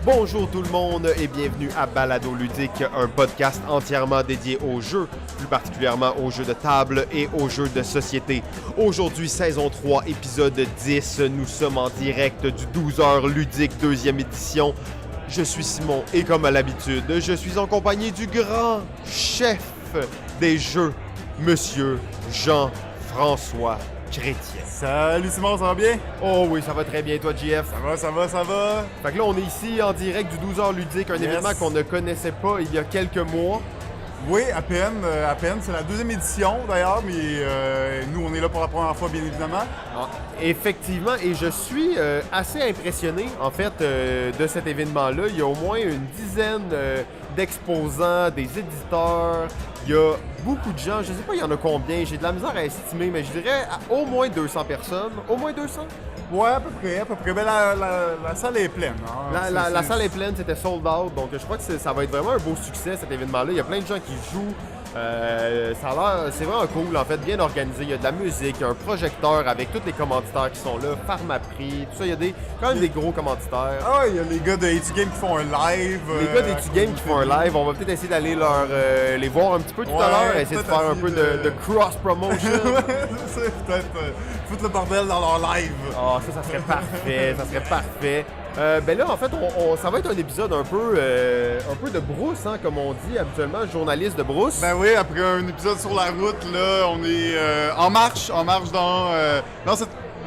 Bonjour tout le monde et bienvenue à Balado Ludique, un podcast entièrement dédié aux jeux, plus particulièrement aux jeux de table et aux jeux de société. Aujourd'hui, saison 3, épisode 10, nous sommes en direct du 12h Ludique, deuxième édition. Je suis Simon et comme à l'habitude, je suis en compagnie du grand chef des jeux, Monsieur Jean-François Chrétien. Salut Simon, ça va bien? Oh oui, ça va très bien, toi JF? Ça va. Fait que là, on est ici en direct du 12h Ludique, un événement qu'on ne connaissait pas il y a quelques mois. Oui, à peine. C'est la deuxième édition d'ailleurs, mais nous, on est là pour la première fois, bien évidemment. Ah, effectivement, et je suis assez impressionné, en fait, de cet événement-là. Il y a au moins une dizaine d'exposants, des éditeurs. Il y a beaucoup de gens, je sais pas il y en a combien, j'ai de la misère à estimer, mais je dirais au moins 200 personnes. Au moins 200? Ouais, à peu près. Ben, la salle est pleine. Hein? La salle est pleine, c'était sold out, donc je crois que ça va être vraiment un beau succès cet événement-là. Il y a plein de gens qui jouent. C'est vraiment cool, en fait, bien organisé. Il y a de la musique, il y a un projecteur avec tous les commanditaires qui sont là, Pharmaprix, tout ça. Il y a quand même des gros commanditaires. Ah, il y a les gars de A2 Game qui font un live. Les gars d'A2 Game qui font un live, on va peut-être essayer d'aller les voir un petit peu tout à l'heure, essayer de faire un peu de cross-promotion. C'est peut-être foutre le bordel dans leur live. Ah, ça serait parfait, ben là, en fait, ça va être un épisode un peu de brousse, hein, comme on dit habituellement, journaliste de brousse. Ben oui, après un épisode sur la route, là, on est en marche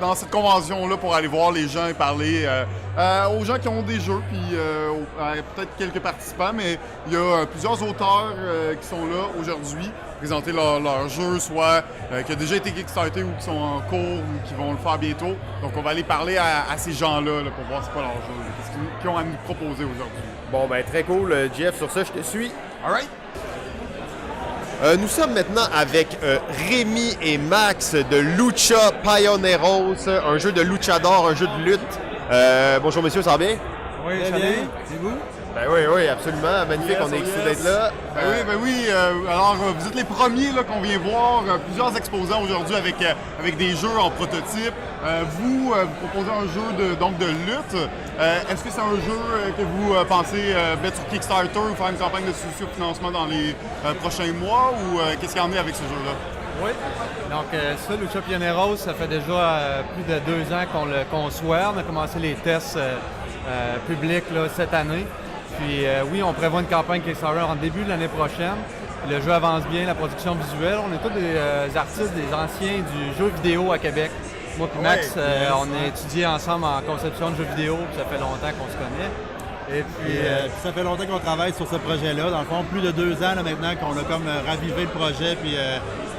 dans cette convention-là pour aller voir les gens et parler aux gens qui ont des jeux, puis peut-être quelques participants, mais il y a plusieurs auteurs qui sont là aujourd'hui, présenter leur jeu, soit qui a déjà été kickstarté ou qui sont en cours ou qui vont le faire bientôt. Donc on va aller parler à ces gens-là là, pour voir c'est quoi leur jeu, qu'est-ce qu'ils ont à nous proposer aujourd'hui. Bon, ben très cool, Jeff, sur ça, je te suis. All right. Nous sommes maintenant avec Rémi et Max de Lucha Pioneros, un jeu de luchador, un jeu de lutte. Bonjour messieurs, ça va bien? Oui, Très salut. bien. C'est vous? Ben oui, absolument. Magnifique, on est excités d'être là. Ben oui. Alors, vous êtes les premiers là, qu'on vient voir. Plusieurs exposants aujourd'hui avec des jeux en prototype. Vous proposez un jeu de lutte. Est-ce que c'est un jeu que vous pensez mettre sur Kickstarter ou faire une campagne de socio-financement dans les prochains mois? Ou qu'est-ce qu'il y en a avec ce jeu-là? Oui. Donc, ça, Lucha Pioneros, ça fait déjà plus de 2 ans qu'on le conçoit. On a commencé les tests publics là, cette année. Puis oui, on prévoit une campagne Kickstarter en début de l'année prochaine. Le jeu avance bien, la production visuelle. On est tous des artistes, des anciens du jeu vidéo à Québec. Moi et Max, on a étudié ensemble en conception de jeux vidéo, puis ça fait longtemps qu'on se connaît. Et puis ça fait longtemps qu'on travaille sur ce projet-là. Dans le fond, plus de 2 ans là, maintenant qu'on a comme ravivé le projet, puis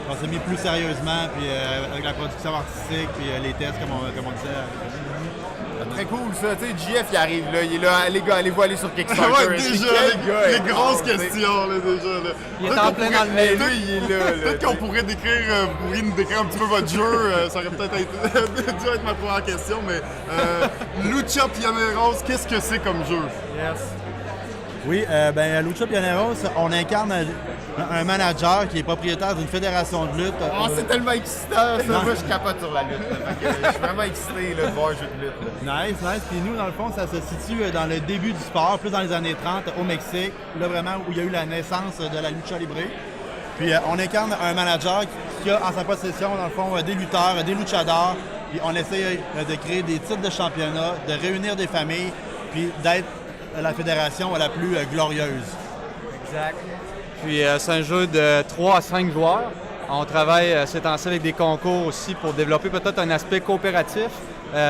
on s'est mis plus sérieusement, puis avec la production artistique, puis les tests, comme on disait. Très cool ça, tu sais, JF il arrive là, il est là, les gars, allez-vous aller sur Kickstarter? Ouais, déjà, les grosses questions là, déjà. Là. Il est en plein dans le mail. Il est là. Peut-être qu'on pourrait nous décrire un petit peu votre jeu, ça aurait peut-être dû être ma première question, mais Lucha Pioneros, qu'est-ce que c'est comme jeu? Yes. Oui, à Lucha Pioneros, on incarne un manager qui est propriétaire d'une fédération de lutte. Oh, c'est tellement excitant ça, moi je capote sur la lutte. Fait que, je suis vraiment excité là, de voir un jeu de lutte. Là. Nice. Puis nous, dans le fond, ça se situe dans le début du sport, plus dans les années 30 au Mexique, là vraiment où il y a eu la naissance de la lucha libre. Puis on incarne un manager qui a en sa possession, dans le fond, des lutteurs, des luchadors. Puis on essaie de créer des titres de championnat, de réunir des familles, puis d'être la fédération la plus glorieuse. Exact. Puis c'est un jeu de 3 à 5 joueurs. On travaille ces temps-ci avec des concours aussi pour développer peut-être un aspect coopératif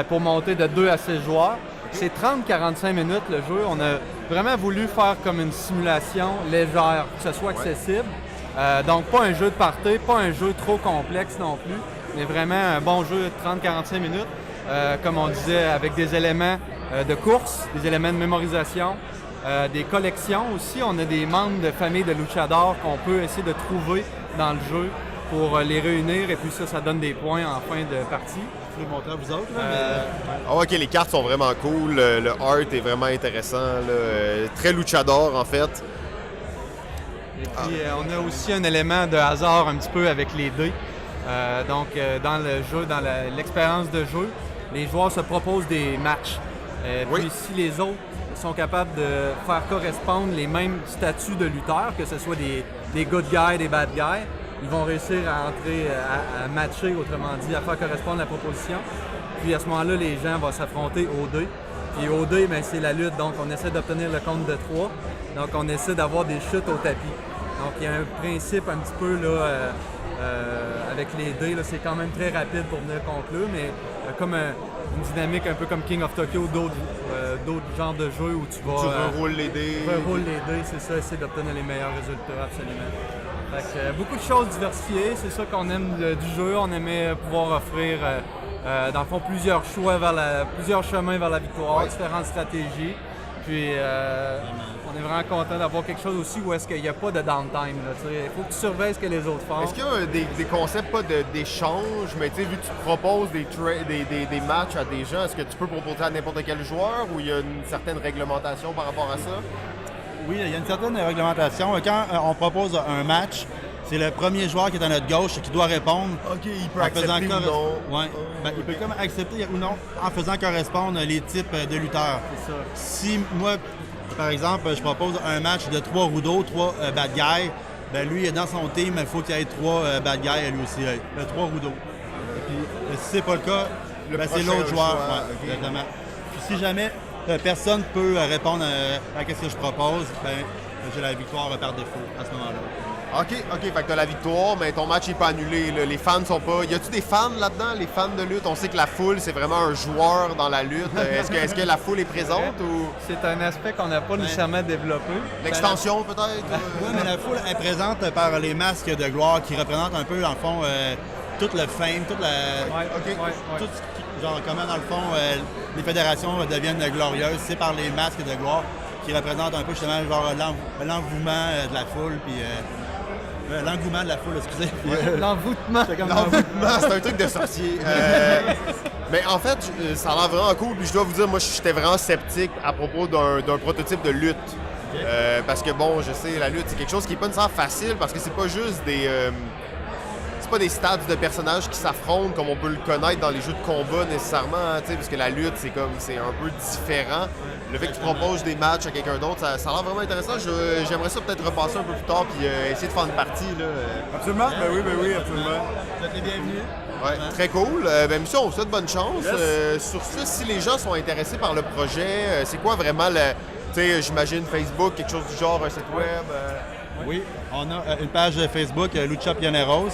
pour monter de 2 à 6 joueurs. C'est 30-45 minutes le jeu. On a vraiment voulu faire comme une simulation légère, que ce soit accessible. Donc pas un jeu de party, pas un jeu trop complexe non plus, mais vraiment un bon jeu de 30-45 minutes. Comme on disait, avec des éléments de course, des éléments de mémorisation, des collections aussi. On a des membres de famille de luchadors qu'on peut essayer de trouver dans le jeu pour les réunir et puis ça donne des points en fin de partie. Je vais le montrer à vous autres. Là, Ah, ok, les cartes sont vraiment cool, le art est vraiment intéressant, là, très luchador en fait. Et puis on a aussi un élément de hasard un petit peu avec les dés. Donc dans le jeu, dans l'expérience de jeu, les joueurs se proposent des matchs. Oui. Puis si les autres sont capables de faire correspondre les mêmes statuts de lutteurs, que ce soit des good guys, des bad guys. Ils vont réussir à entrer, à matcher, autrement dit, à faire correspondre la proposition. Puis à ce moment-là, les gens vont s'affronter au dé. Puis au dé, ben, c'est la lutte, donc on essaie d'obtenir le compte de 3. Donc on essaie d'avoir des chutes au tapis. Donc il y a un principe un petit peu là, avec les dés, là, c'est quand même très rapide pour venir conclure, mais comme une dynamique un peu comme King of Tokyo, d'autres genres de jeux où tu vas... Tu reroules les dés. Reroules les dés, c'est ça, essayer d'obtenir les meilleurs résultats, absolument. Fait que, beaucoup de choses diversifiées, c'est ça qu'on aime du jeu. On aimait pouvoir offrir, dans le fond, plusieurs chemins vers la victoire, différentes stratégies. Puis, on est vraiment content d'avoir quelque chose aussi où est-ce qu'il n'y a pas de downtime. Il faut que tu surveilles ce que les autres font. Est-ce qu'il y a des concepts, pas d'échange, mais tu sais, vu que tu proposes des matchs à des gens, est-ce que tu peux proposer à n'importe quel joueur ou il y a une certaine réglementation par rapport à ça? Oui, il y a une certaine réglementation. Quand on propose un match, c'est le premier joueur qui est à notre gauche qui doit répondre. OK, il peut en accepter faisant ou non. Ouais. Il peut comme accepter ou non en faisant correspondre les types de lutteurs. C'est ça. Si moi, par exemple, je propose un match de 3 Rudo, 3 bad guys, ben lui, dans son team, il faut qu'il y ait 3 bad guys à lui aussi. 3 Rudo. Puis si c'est pas le cas, ben, c'est l'autre joueur. Okay. Exactement. Puis si jamais personne ne peut répondre à ce que je propose, ben, j'ai la victoire par défaut à ce moment-là. OK, fait que t'as la victoire, mais ton match n'est pas annulé. Là. Les fans sont pas... Y a-tu des fans là-dedans, les fans de lutte? On sait que la foule, c'est vraiment un joueur dans la lutte. Est-ce que la foule est présente ou... C'est un aspect qu'on n'a pas nécessairement développé. L'extension, peut-être? Oui, mais la foule est présente par les masques de gloire qui représentent un peu, dans le fond, tout le fame, toute la... Tout ce qui, genre, comment, dans le fond, les fédérations deviennent glorieuses. C'est par les masques de gloire qui représentent un peu, justement, genre, l'envouement de la foule, puis... l'engouement de la foule, excusez. L'envoûtement. L'envoûtement, c'est un truc de sorcier. Mais en fait, ça a l'air vraiment cool. Puis je dois vous dire, moi, j'étais vraiment sceptique à propos d'un prototype de lutte. Parce que bon, je sais, la lutte, c'est quelque chose qui n'est pas nécessairement facile parce que c'est pas juste c'est pas des stats de personnages qui s'affrontent comme on peut le connaître dans les jeux de combat nécessairement, parce que la lutte, c'est un peu différent. Le fait que tu proposes des matchs à quelqu'un d'autre, ça a l'air vraiment intéressant. J'aimerais ça peut-être repasser un peu plus tard puis essayer de faire une partie. Là. Absolument, ben oui, absolument. Vous êtes les bienvenus. Ouais, très cool. Monsieur, on vous souhaite bonne chance. Sur ce, si les gens sont intéressés par le projet, c'est quoi vraiment j'imagine Facebook, quelque chose du genre, un site web? Oui, on a une page Facebook, Lucha Pioneros,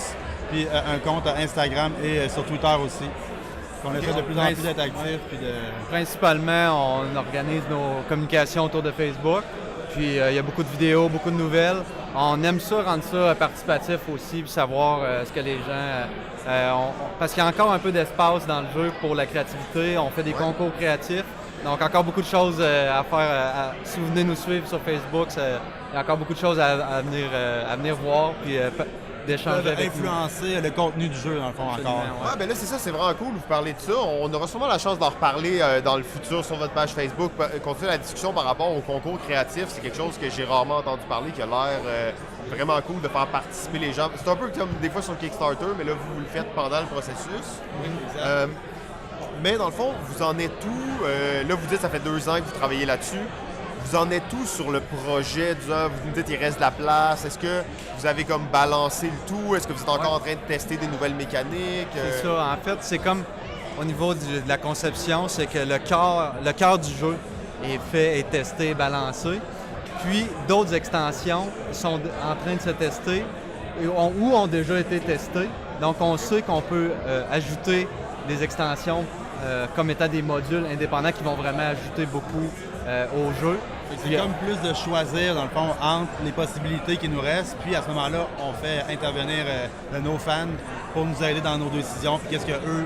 puis un compte Instagram et sur Twitter aussi. On essaie de plus en plus d'être actifs. Principalement, on organise nos communications autour de Facebook. Puis il y a beaucoup de vidéos, beaucoup de nouvelles. On aime ça, rendre ça participatif aussi, puis savoir ce que les gens... parce qu'il y a encore un peu d'espace dans le jeu pour la créativité. On fait des concours créatifs. Donc encore beaucoup de choses à faire. Si vous venez nous suivre sur Facebook, il y a encore beaucoup de choses à venir voir. Puis, d'échanger avec influencer le contenu du jeu, dans le fond, encore. Ouais, ben là, c'est ça, c'est vraiment cool, vous parlez de ça. On aura sûrement la chance d'en reparler dans le futur sur votre page Facebook. Continuer la discussion par rapport au concours créatif, c'est quelque chose que j'ai rarement entendu parler, qui a l'air vraiment cool de faire participer les gens. C'est un peu comme des fois sur Kickstarter, mais là, vous le faites pendant le processus. Oui, exact. Mais dans le fond, vous en êtes où? Là, vous dites que ça fait 2 ans que vous travaillez là-dessus. Vous en êtes où sur le projet? Vous nous dites qu'il reste de la place. Est-ce que vous avez comme balancé le tout? Est-ce que vous êtes encore en train de tester des nouvelles mécaniques? C'est ça. En fait, c'est comme au niveau de la conception, c'est que le cœur du jeu est fait, est testé, balancé. Puis d'autres extensions sont en train de se tester ou ont déjà été testées. Donc on sait qu'on peut ajouter des extensions comme étant des modules indépendants qui vont vraiment ajouter beaucoup au jeu. C'est comme plus de choisir, dans le fond, entre les possibilités qui nous restent, puis à ce moment-là, on fait intervenir nos fans pour nous aider dans nos décisions, puis qu'est-ce qu'eux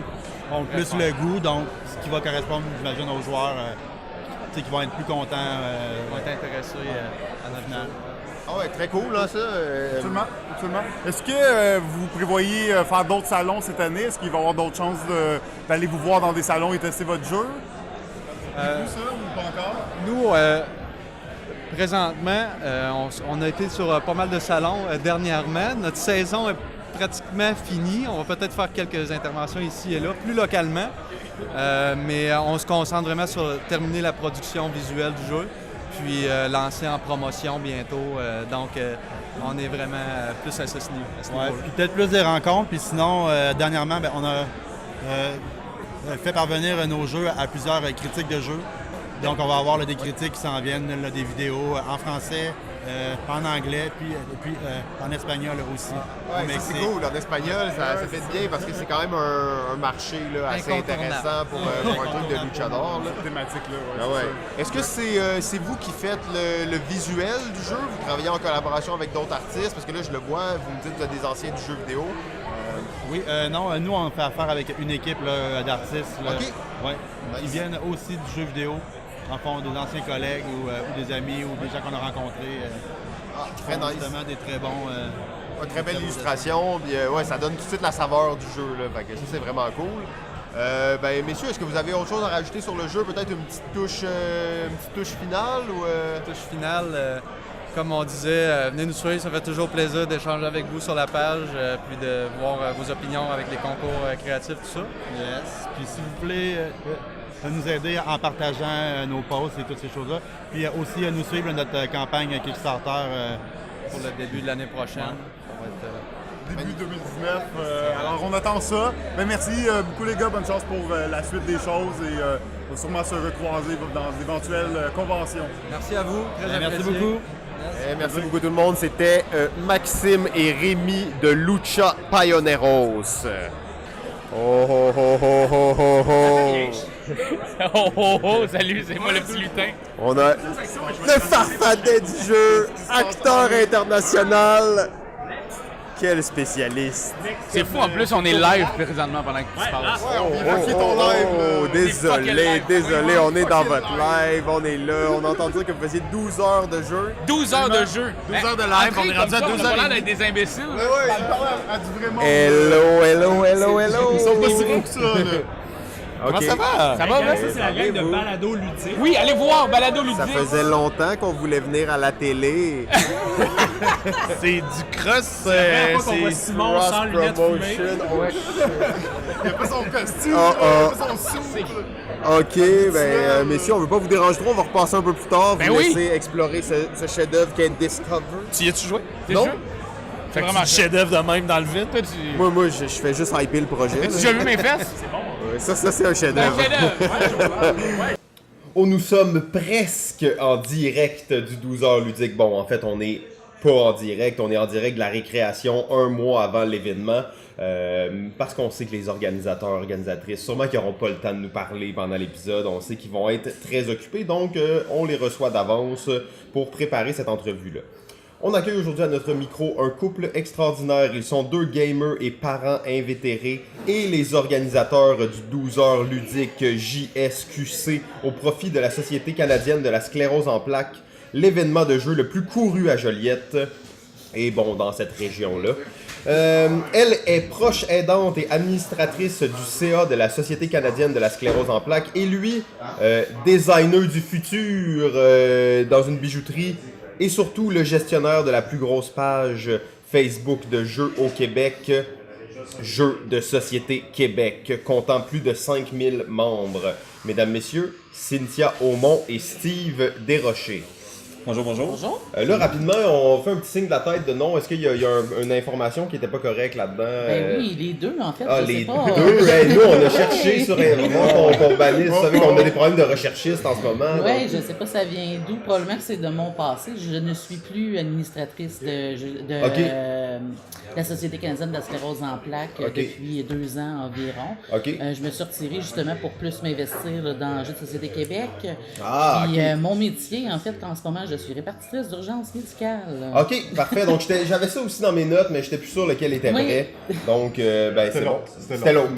ont plus le goût, donc ce qui va correspondre, j'imagine, aux joueurs qui vont être plus contents. Vont être intéressés à notre finale. Ah ouais, très cool, là, ça. Absolument. Est-ce que vous prévoyez faire d'autres salons cette année? Est-ce qu'il va y avoir d'autres chances d'aller vous voir dans des salons et tester votre jeu? Avez-vous ça ou pas encore? Nous, présentement, on a été sur pas mal de salons dernièrement. Notre saison est pratiquement finie. On va peut-être faire quelques interventions ici et là, plus localement. mais on se concentre vraiment sur terminer la production visuelle du jeu, puis lancer en promotion bientôt. Donc, on est vraiment plus à ce niveau-là. Puis peut-être plus des rencontres. Puis sinon, dernièrement, on a fait parvenir nos jeux à plusieurs critiques de jeux. Donc, on va avoir des critiques qui s'en viennent, des vidéos en français, en anglais, puis en espagnol aussi. Ouais, c'est cool. En espagnol, ça fait bien parce que c'est quand même un marché là, assez intéressant pour un truc de luchador. Thématique, là. Ah ouais. Est-ce que c'est vous qui faites le visuel du jeu? Vous travaillez en collaboration avec d'autres artistes? Parce que là, je le vois, vous me dites que vous êtes des anciens du jeu vidéo. Oui, non, nous, on fait affaire avec une équipe d'artistes. Là. OK. Ouais. Ils viennent aussi du jeu vidéo. En fond, des anciens collègues ou des amis ou des gens qu'on a rencontrés. Très nice. Justement, des très bons... Une très belle illustration. Puis, ouais, ça donne tout de suite la saveur du jeu. Là. Fait que ça, c'est vraiment cool. Messieurs, est-ce que vous avez autre chose à rajouter sur le jeu? Peut-être une petite touche finale? Touche finale, comme on disait, venez nous suivre. Ça fait toujours plaisir d'échanger avec vous sur la page, puis de voir vos opinions avec les concours créatifs, tout ça. Yes. Puis s'il vous plaît... nous aider en partageant nos posts et toutes ces choses-là. Puis aussi nous suivre notre campagne Kickstarter pour le début de l'année prochaine. Ça va être, début 2019. Alors on attend ça. Mais merci beaucoup les gars, bonne chance pour la suite des choses et on va sûrement se recroiser dans d'éventuelles conventions. Merci à vous. Merci beaucoup. Merci beaucoup tout le monde. C'était Maxime et Rémi de Lucha Pioneros. Oh oh oh oh oh oh oh! Oh oh oh, salut, c'est moi le petit lutin. On a le farfadet du jeu, acteur international. Quel spécialiste! C'est fou, en plus, on est live présentement pendant que tu parles. Désolé, on est dans votre live, on est là, on a entendu dire que vous faisiez 12 heures de jeu. 12 heures de jeu. 12 heures de live, on est rendu à 12 heures. On a l'air d'être des imbéciles. À du vrai monde. Hello! Ils sont pas si bons que ça, là. Comment ça va? Ça va, Ça, c'est la règle de balado ludique. Oui, allez voir Balado Ça Ludique. faisait longtemps qu'on voulait venir à la télé. C'est du cross. C'est la première fois qu'on voit Simon sans lunettes fumées. Il a pas son costume, Oh, il a oh. pas son souffle. OK, messieurs, on veut pas vous déranger trop, on va repasser un peu plus tard, Ben vous oui. laisser explorer ce chef-d'œuvre qu'est Discover. Tu y as-tu joué? Non? C'est Vraiment vraiment chef-d'œuvre de même dans le vide. Toi, tu... Moi, je fais juste hyper le projet. As-tu là. déjà vu mes fesses? Ouais, ça c'est un C'est un chef-d'œuvre. chef-d'œuvre. Oh, nous sommes presque en direct du 12h ludique. Bon, en fait, on n'est pas en direct. On est en direct de la récréation un mois avant l'événement. Parce qu'on sait que les organisateurs, organisatrices, sûrement qu'ils n'auront pas le temps de nous parler pendant l'épisode. On sait qu'ils vont être très occupés. Donc, on les reçoit d'avance pour préparer cette entrevue-là. On accueille aujourd'hui à notre micro un couple extraordinaire. Ils sont deux gamers et parents invétérés et les organisateurs du 12h ludique JSQC au profit de la Société canadienne de la sclérose en plaques, l'événement de jeu le plus couru à Joliette et bon, dans cette région-là. Elle est proche aidante et administratrice du CA de la Société canadienne de la sclérose en plaques et lui, designer du futur dans une bijouterie et surtout le gestionnaire de la plus grosse page Facebook de jeux au Québec, Jeux de Société Québec, comptant plus de 5000 membres. Mesdames, Messieurs, Cynthia Aumont et Steve Desrochers. Bonjour, bonjour. Là, rapidement, on fait un petit signe de la tête de non. Est-ce qu'il y a une information qui n'était pas correcte là-dedans? Ben oui, les deux, en fait. Ah, je sais les pas. deux? Hey, nous, on a cherché Ouais. sur Internet, qu'on bannisse. Vous savez qu'on a des problèmes de recherchistes en ce moment. Oui, donc- je sais pas ça vient d'où. Probablement que c'est de mon passé. Je ne suis plus administratrice de Ok. la Société canadienne de la sclérose en plaques Ok. depuis 2 ans environ. OK. Je me suis retirée justement pour plus m'investir là, dans Jeux de Société Québec. Ah, Puis ok. mon métier, en fait, en ce moment, je suis répartitrice d'urgence médicale. OK, parfait. Donc, j'avais ça aussi dans mes notes, mais j'étais plus sûr lequel était Oui. vrai. Donc, ben, c'est bon. l'autre. C'était l'autre.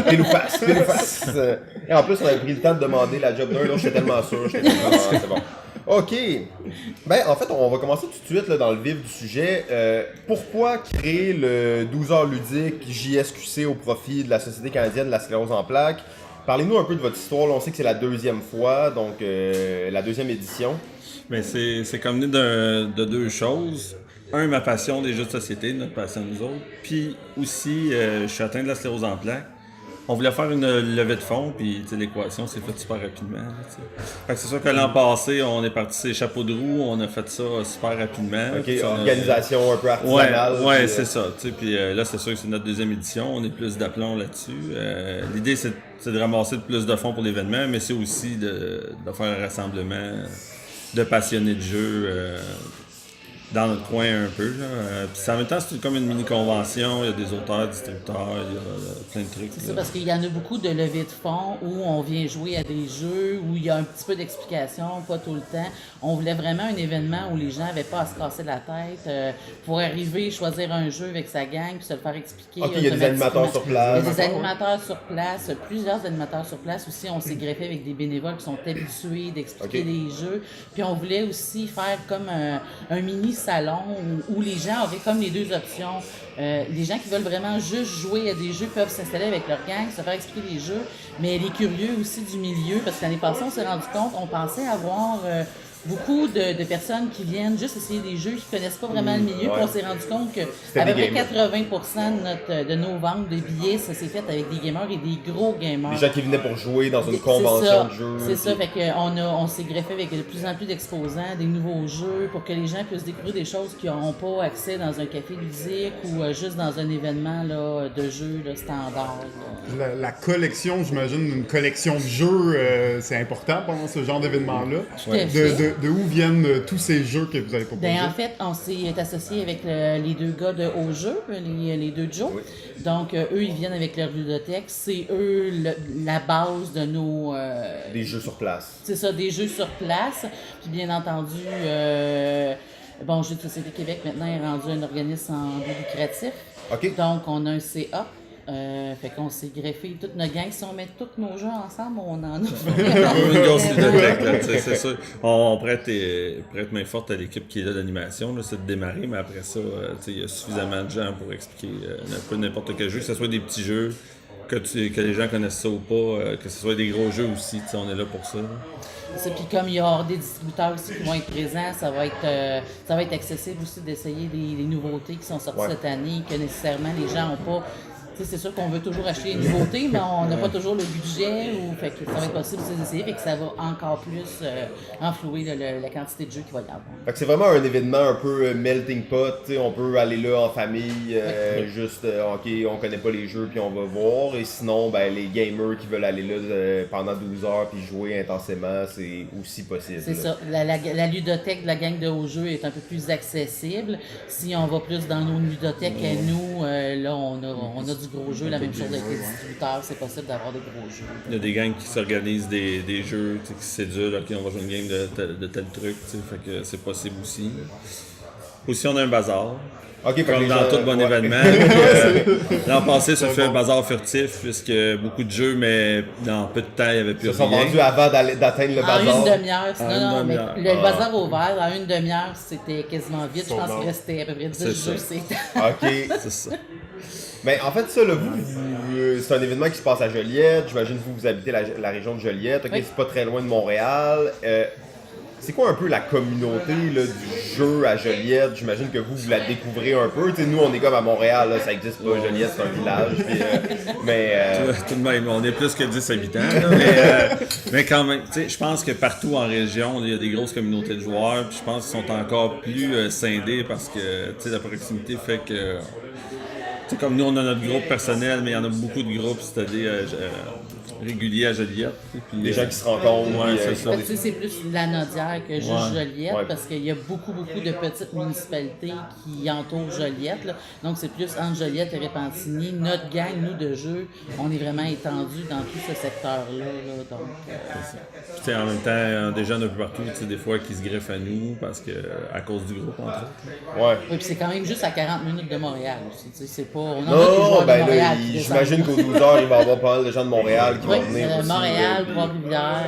Pile ou face, pile ou face. Et en plus, on avait pris le temps de demander la job d'un. Là, j'étais tellement sûr. J'étais tellement... c'est bon. OK. Ben, en fait, on va commencer tout de suite là, dans le vif du sujet. Pourquoi créer le 12h ludique JSQC au profit de la Société canadienne de la sclérose en plaques? Parlez-nous un peu de votre histoire. Là, on sait que c'est la 2e fois, donc la 2e édition. Mais c'est comme venu de deux choses. Un, ma passion des jeux de société, notre passion nous autres. Puis aussi, je suis atteint de la sclérose en plaques. On voulait faire une levée de fonds, puis l'équation s'est faite super rapidement. Fait que c'est sûr que l'an passé, on est parti ces chapeaux de roue, on a fait ça super rapidement. OK, organisation un peu Ouais, artisanale. ouais, c'est ça. Puis là, c'est sûr que c'est notre deuxième édition, on est plus d'aplomb là-dessus. L'idée, c'est de ramasser plus de fonds pour l'événement, mais c'est aussi de faire un rassemblement de passionnés de jeu dans notre coin un peu. Puis en même temps, c'est comme une mini-convention, il y a des auteurs, distributeurs, il y a plein de trucs. C'est ça, parce qu'il y en a beaucoup de levées de fonds où on vient jouer à des jeux, où il y a un petit peu d'explication, pas tout le temps. On voulait vraiment un événement où les gens n'avaient pas à se casser la tête pour arriver, choisir un jeu avec sa gang, puis se le faire expliquer. OK, il y a des animateurs sur place. Il y a des animateurs sur place, plusieurs animateurs sur place aussi. On s'est greffé avec des bénévoles qui sont habitués d'expliquer les jeux. Puis on voulait aussi faire comme un mini salon où les gens avaient comme les deux options. Les gens qui veulent vraiment juste jouer à des jeux peuvent s'installer avec leur gang, se faire expliquer les jeux, mais les curieux aussi du milieu, parce que l'année passée, on s'est rendu compte, on pensait avoir beaucoup de personnes qui viennent juste essayer des jeux, qui connaissent pas vraiment le milieu, puis on s'est rendu compte que à peu près 80% de nos ventes de billets, ça s'est fait avec des gamers et des gros gamers. Des gens qui venaient pour jouer dans une convention de jeux. C'est ça, fait qu'on s'est greffé avec de plus en plus d'exposants, des nouveaux jeux, pour que les gens puissent découvrir des choses qu'ils n'auront pas accès dans un café ludique ou juste dans un événement là, de jeux là, standard. La collection, j'imagine, une collection de jeux, c'est important pendant ce genre d'événement-là. Tout à fait. De où viennent tous ces jeux que vous avez proposés? Ben, en fait, on s'est associé avec les deux gars de Haut Jeu, les deux Joe. Oui. Donc, eux, ils viennent avec leur ludothèque. C'est eux la base de nos... des jeux sur place. C'est ça, des jeux sur place. Puis bien entendu, Jeux de Société Québec, maintenant, est rendu un organisme en but lucratif. OK. Donc, on a un CA. Fait qu'on s'est greffé toute notre gang. Si on met tous nos jeux ensemble, on en a. Une grosse bibliothèque, là, c'est sûr. On prête main forte à l'équipe qui est là d'animation, là, c'est de démarrer, mais après ça, il y a suffisamment de gens pour expliquer un peu n'importe quel jeu, que ce soit des petits jeux, que les gens connaissent ça ou pas, que ce soit des gros jeux aussi, on est là pour ça. Puis comme il y aura des distributeurs aussi qui vont être présents, ça va être accessible aussi d'essayer les nouveautés qui sont sorties cette année, que nécessairement les gens n'ont pas. C'est sûr qu'on veut toujours acheter une nouveauté, mais on n'a pas toujours le budget, fait que ça va être possible d'essayer, fait que ça va encore plus enflouer la quantité de jeux qu'il va y avoir. Fait que c'est vraiment un événement un peu melting pot, on peut aller là en famille, juste, OK, on connaît pas les jeux puis on va voir, et sinon, ben, les gamers qui veulent aller là pendant 12 heures puis jouer intensément, c'est aussi possible. C'est ça, la ludothèque de la gang de Haut Jeu est un peu plus accessible. Si on va plus dans nos ludothèques à nous, là, on a du gros jeu, la même chose avec les distributeurs, c'est possible d'avoir des gros jeux. Il y a des gangs qui s'organisent des jeux, qui sédulent, OK, on va jouer une game de tel truc, fait que c'est possible aussi. Aussi, on a un bazar. Okay, comme dans tout bon événement. L'an passé, ça fait un bazar furtif, puisque beaucoup de jeux, mais dans peu de temps, il n'y avait plus rien. Ils sont vendus avant d'atteindre le bazar. En une demi-heure. Mais le bazar ouvert, en une demi-heure, c'était quasiment vite. Je pense qu'il restait à peu près 10 jeux. OK. C'est ça. Mais en fait, ça, là, c'est un événement qui se passe à Joliette. J'imagine que vous habitez la région de Joliette. OK, c'est pas très loin de Montréal. C'est quoi un peu la communauté là, du jeu à Joliette? J'imagine que vous la découvrez un peu. T'sais, nous, on est comme à Montréal, là, ça existe pas. Joliette, c'est un village. Puis, tout de même, on est plus que 10 habitants. Mais quand même, je pense que partout en région, il y a des grosses communautés de joueurs. Puis je pense qu'ils sont encore plus scindés parce que la proximité fait que... comme nous, on a notre groupe personnel, mais il y en a beaucoup de groupes, c'est-à-dire réguliers à Joliette. Des gens qui se rencontrent. Ouais, c'est ça. C'est plus la Nodière que juste Joliette, parce qu'il y a beaucoup de petites municipalités qui entourent Joliette. Là. Donc, c'est plus entre Joliette et Repentigny. Notre gang, nous, de jeu, on est vraiment étendus dans tout ce secteur-là. Là, donc, en même temps, des gens d'un peu partout, des fois, qui se greffent à nous parce que à cause du groupe, entre autres. Ouais. Oui, puis c'est quand même juste à 40 minutes de Montréal aussi. C'est pas... Non, ben là, j'imagine qu'aux 12 heures, il va y avoir pas mal de gens de Montréal qui vont venir aussi. Montréal, Trois-Rivières,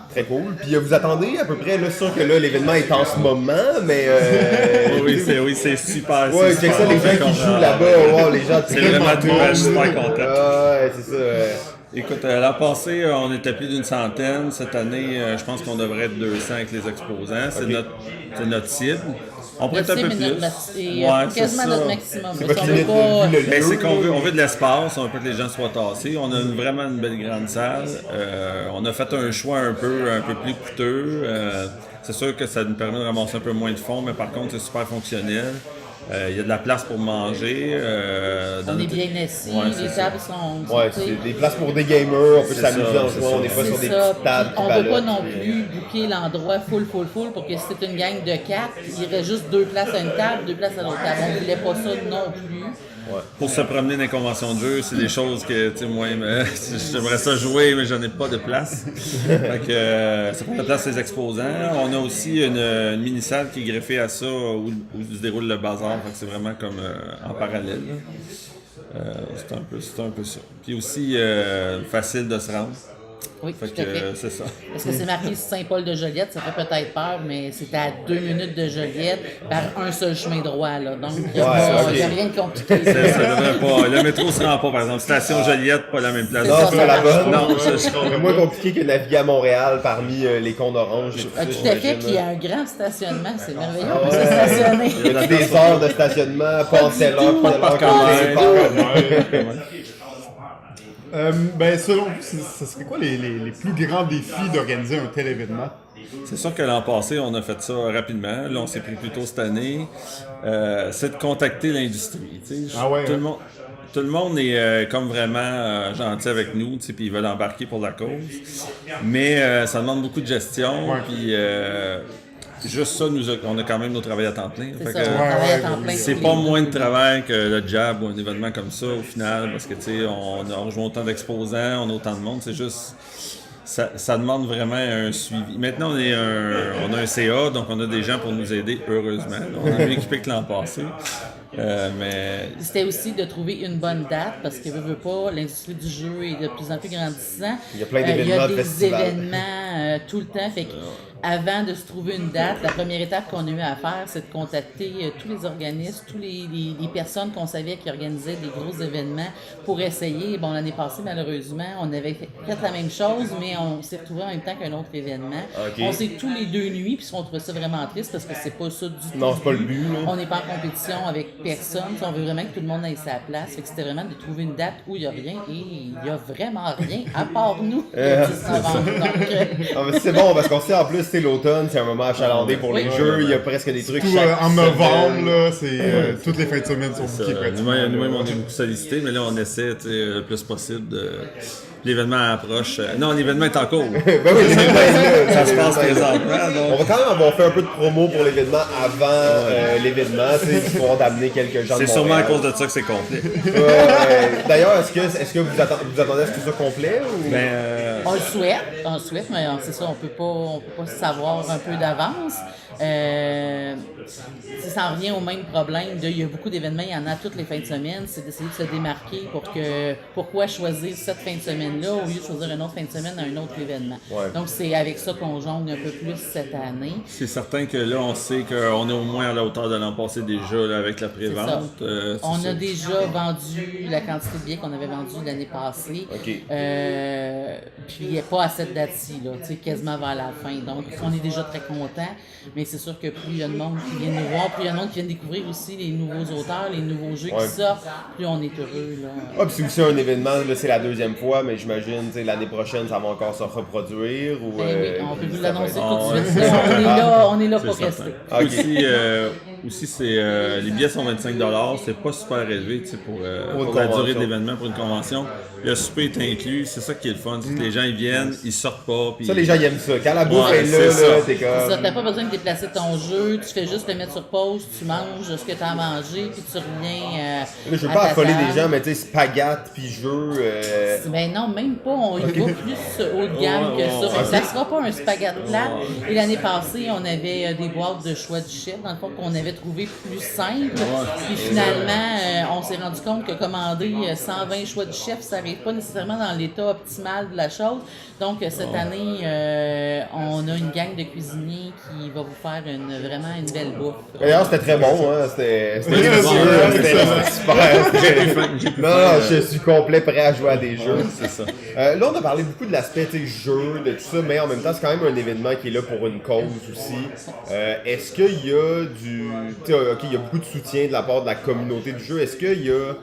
Très cool. Puis vous attendez à peu près, là, sûr que là, l'événement est en ce moment, mais... oui, c'est super. Ouais, c'est ça, les gens qui jouent là-bas, wow, les gens... C'est vraiment tout, je suis super content. Ouais, c'est ça. Écoute, l'an passé, on était plus d'une centaine. Cette année, je pense qu'on devrait être 200 avec les exposants. C'est notre cible. On pourrait être un peu plus. C'est quasiment notre maximum. C'est Parce votre qu'on veut limite pas- de vie, Ben, c'est qu'on veut, on veut de l'espace, on veut pas que les gens soient tassés. On a vraiment une belle grande salle. On a fait un choix un peu plus coûteux. C'est sûr que ça nous permet de ramasser un peu moins de fonds, mais par contre, c'est super fonctionnel. Il y a de la place pour manger. On est bien assis, Ouais, les c'est tables sont. Ouais, c'est des places pour des gamers, on peut C'est s'amuser ça, en c'est jouant, ça. on n'est pas sur C'est des ça. petites tables Puis qui on veut pas ballottent, non puis, plus booker l'endroit full pour que si c'est une gang de 4, il y aurait juste 2 places à une table, 2 places à l'autre table. On voulait pas ça non plus. Pour se promener dans les conventions de jeu, c'est des choses que, tu sais, moi, j'aimerais ça jouer, mais j'en ai pas de place. Fait que ça prend de la place les exposants. On a aussi une mini-salle qui est greffée à ça où se déroule le bazar. Fait que c'est vraiment comme en parallèle. C'est un peu ça. Puis aussi, facile de se rendre. Oui, Fait tout à que fait. c'est ça. Parce que c'est marqué Saint-Paul-de-Joliette, ça fait peut-être peur, mais c'est à 2 minutes de Joliette par un seul chemin droit. Là. Donc, il n'y a, ok. rien de compliqué. Ça devrait pas. Le métro se rend pas, par exemple. Station Joliette, pas la même place. C'est Non, ça, c'est ça pas la marche bonne. pas. Non, C'est moins compliqué que naviguer à Montréal parmi les cons d'orange. et tout Ah, ça, tout à fait, j'imagine, puis il y là. a un grand stationnement, c'est merveilleux pour se stationner. Il y a des heures de stationnement, pas en telle heure, Pas de parc en mer. Ben, selon vous, ce serait quoi les plus grands défis d'organiser un tel événement? C'est sûr que l'an passé, on a fait ça rapidement. Là, on s'est pris plus tôt cette année. C'est de contacter l'industrie. Tu sais. Ah ouais, Tout le monde est comme vraiment gentil avec nous, tu sais, puis ils veulent embarquer pour la cause. Mais ça demande beaucoup de gestion. Ouais. Puis juste ça, on a quand même nos travail à temps plein. C'est Fait ça, que, on travaille à temps plein. c'est tous pas les- moins de travail que le jab ou un événement comme ça au final, parce que tu sais, on rejoint autant d'exposants, on a autant de monde, c'est juste. Ça demande vraiment un suivi. Maintenant, on a un CA, donc on a des gens pour nous aider, heureusement. On est mieux équipé que l'an passé. Mais C'était aussi de trouver une bonne date parce que veut pas, l'industrie du jeu est de plus en plus grandissant. Il y a plein Il y d'événements, a de des festivals. événements tout le temps. Fait que avant de se trouver une date, la première étape qu'on a eu à faire, c'est de contacter tous les organismes, toutes les personnes qu'on savait qui organisaient des gros événements pour essayer. Bon, l'année passée, malheureusement, on avait fait la même chose, mais on s'est retrouvé en même temps qu'un autre événement. Ok. On s'est tous les 2 nuits, puis on trouvait ça vraiment triste parce que c'est pas ça du tout. Non, c'est pas le but, là. On n'est pas en compétition avec personne. T'sais, on veut vraiment que tout le monde ait sa place. Fait que c'était vraiment de trouver une date où il n'y a rien et il n'y a vraiment rien à part nous. Le 10 novembre. Donc, Ah, mais c'est bon parce qu'on sait en plus c'est l'automne, c'est un moment achalandé pour les Oui. jeux, il y a presque des trucs Tout chaque en novembre, semaine. là, c'est toutes les fins de semaine sont ça, bookées pratiquement. nous-mêmes, on est beaucoup sollicités, mais là, on essaie tu sais, le plus possible de. L'événement approche. Non, l'événement est en cours. Ben oui, l'événement est là, Ça se passe l'événement est là. présentement. On Donc, va quand même avoir fait un peu de promo pour l'événement avant l'événement, tu sais, histoire d'amener quelques gens de c'est sûrement à Montréal. cause de ça que c'est complet. D'ailleurs, est-ce que vous attendez à ce que ce soit complet ou... Ben, on le souhaite, mais c'est ça, on peut pas savoir un peu d'avance. Ça en revient au même problème il y a beaucoup d'événements, il y en a toutes les fins de semaine, c'est d'essayer de se démarquer pourquoi choisir cette fin de semaine-là au lieu de choisir une autre fin de semaine à un autre événement. Ouais. Donc c'est avec ça qu'on jongle un peu plus cette année. c'est certain que là, on sait qu'on est au moins à la hauteur de l'an passé déjà là, avec la C'est ça. prévente. C'est On ça. a déjà vendu la quantité de billets qu'on avait vendus l'année passée. OK. Puis pas à cette date-ci, là, tu sais, quasiment vers la fin. Donc, on est déjà très contents. Mais c'est sûr que plus il y a de monde qui vient nous voir, plus il y a de monde qui vient découvrir aussi les nouveaux auteurs, les nouveaux jeux Ouais. qui sortent, plus on est heureux. Là. Ah, puis c'est aussi un événement, là, c'est la deuxième fois, mais j'imagine, tu sais, l'année prochaine, ça va encore se reproduire ou... Ben oui, on peut vous l'annoncer ça tout va de être- suite. On est là pour C'est rester. certain. Aussi, c'est les billets sont 25$, c'est pas super élevé tu sais, pour une la durée convention. de l'événement, pour une convention. Le souper est inclus, c'est ça qui est le fun. c'est que les gens ils viennent, ils sortent pas. Puis Ça, les gens, ils aiment ça. Quand la bouffe Ouais, est c'est là, ça. t'es C'est ça, comme... t'as pas besoin de déplacer ton jeu, tu fais juste le mettre sur pause, tu manges ce que t'as à manger, puis tu reviens. Là, je veux à pas ta affoler table. des gens, mais tu sais, spaghetti puis jeux... Ben non, même pas. On y va plus haut de gamme que ça. Fait que ça sera pas un spaghetti plat. Et l'année passée, on avait des boîtes de choix du chef, dans le fond, qu'on avait trouvé plus simple. Puis finalement, on s'est rendu compte que commander 120 choix du chef, ça n'arrive pas nécessairement dans l'état optimal de la chose. Donc, cette année, on a une gang de cuisiniers qui va vous faire vraiment une belle bouffe. D'ailleurs, c'était très bon, hein? C'était super. Non, je suis complet prêt à jouer à des jeux. C'est ça. Là, on a parlé beaucoup de l'aspect jeu, de tout ça, mais en même temps, c'est quand même un événement qui est là pour une cause aussi. Est-ce qu'il y a il y a beaucoup de soutien de la part de la communauté du jeu. Est-ce qu'il y a...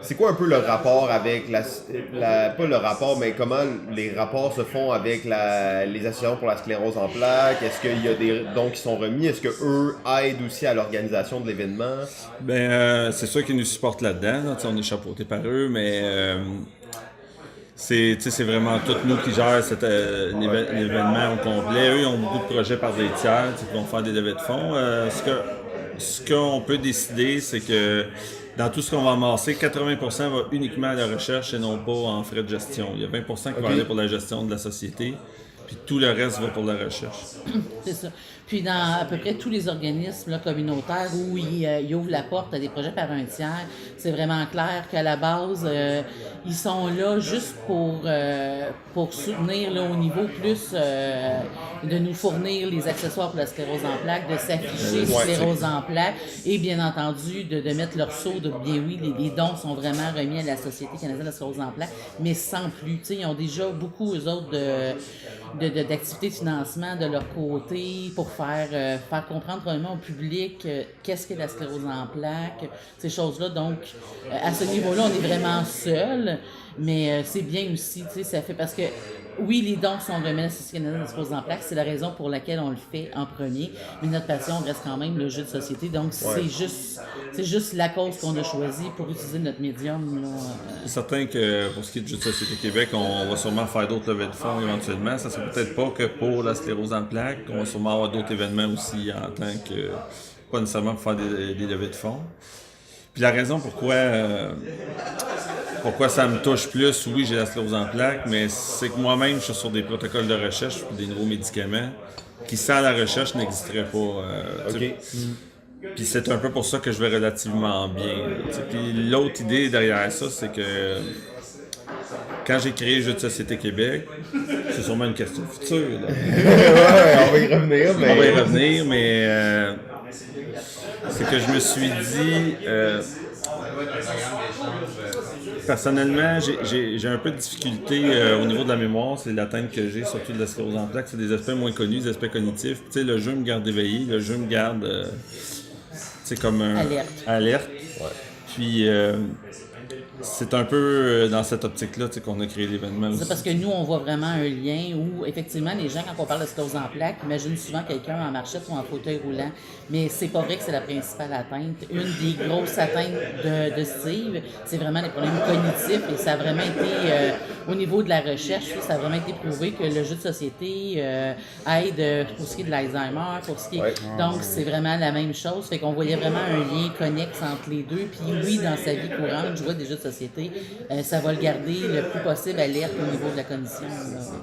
C'est quoi un peu le rapport avec pas le rapport, mais comment les rapports se font avec les associations pour la sclérose en plaques? Est-ce qu'il y a des dons qui sont remis? Est-ce qu'eux aident aussi à l'organisation de l'événement? C'est sûr qu'ils nous supportent là-dedans. Là, on est chapeautés par eux, mais c'est vraiment tous nous qui gèrent l'événement au complet. Eux, ils ont beaucoup de projets par des tiers qui vont faire des levées de fonds. Ce qu'on peut décider, c'est que dans tout ce qu'on va amasser, 80% va uniquement à la recherche et non pas en frais de gestion. Il y a 20% qui va aller pour la gestion de la société, puis tout le reste va pour la recherche. C'est ça. Puis dans à peu près tous les organismes là, communautaires où ils ouvrent la porte à des projets par un tiers, c'est vraiment clair qu'à la base, ils sont là juste pour soutenir là, au niveau plus de nous fournir les accessoires pour la sclérose en plaques, de s'afficher sclérose en plaques et bien entendu de mettre leur saut de bien oui, les dons sont vraiment remis à la Société canadienne de la sclérose en plaques, mais sans plus. Tu sais, ils ont déjà beaucoup, eux autres, d'activités de financement de leur côté pour faire comprendre probablement au public qu'est-ce qu'est la sclérose en plaques, ces choses-là. Donc, à ce niveau-là, on est vraiment seul, mais c'est bien aussi, tu sais, ça fait parce que oui, les dons sont remis à la Société canadienne de la sclérose en plaques, c'est la raison pour laquelle on le fait en premier, mais notre passion reste quand même le jeu de société, donc c'est juste la cause qu'on a choisie pour utiliser notre médium. C'est certain que pour ce qui est du jeu de Société Québec, on va sûrement faire d'autres levées de fonds éventuellement. Ça ne sera peut-être pas que pour la sclérose en plaques, on va sûrement avoir d'autres événements aussi en tant que, pas nécessairement pour faire des levées de fonds. Puis la raison pourquoi ça me touche plus, oui, j'ai la sclérose en plaques, mais c'est que moi-même, je suis sur des protocoles de recherche pour des nouveaux médicaments qui, sans la recherche, n'existeraient pas. Puis c'est un peu pour ça que je vais relativement bien. Puis l'autre idée derrière ça, c'est que quand j'ai créé Jeux de Société Québec, c'est sûrement une question future. Là. On va y revenir, mais c'est que je me suis dit... personnellement, j'ai un peu de difficulté au niveau de la mémoire. C'est l'atteinte que j'ai, surtout de la sclérose en plaques. C'est des aspects moins connus, des aspects cognitifs. Tu sais, le jeu me garde éveillé, le jeu me garde... comme un... Alerte. Ouais. Puis... c'est un peu dans cette optique-là qu'on a créé l'événement aussi. C'est parce que nous, on voit vraiment un lien où, effectivement, les gens, quand on parle de sclérose en plaques, imaginent souvent quelqu'un en marchette ou en fauteuil roulant. Mais c'est pas vrai que c'est la principale atteinte. Une des grosses atteintes de Steve, c'est vraiment les problèmes cognitifs. Et ça a vraiment été, au niveau de la recherche, ça a vraiment été prouvé que le jeu de société aide pour ce qui est de l'Alzheimer, pour ce qui est... Ouais. Donc, c'est vraiment la même chose. Fait qu'on voyait vraiment un lien connexe entre les deux. Puis oui, dans sa vie courante, je vois des jeux de société, ça va le garder le plus possible alerte au niveau de la cognition.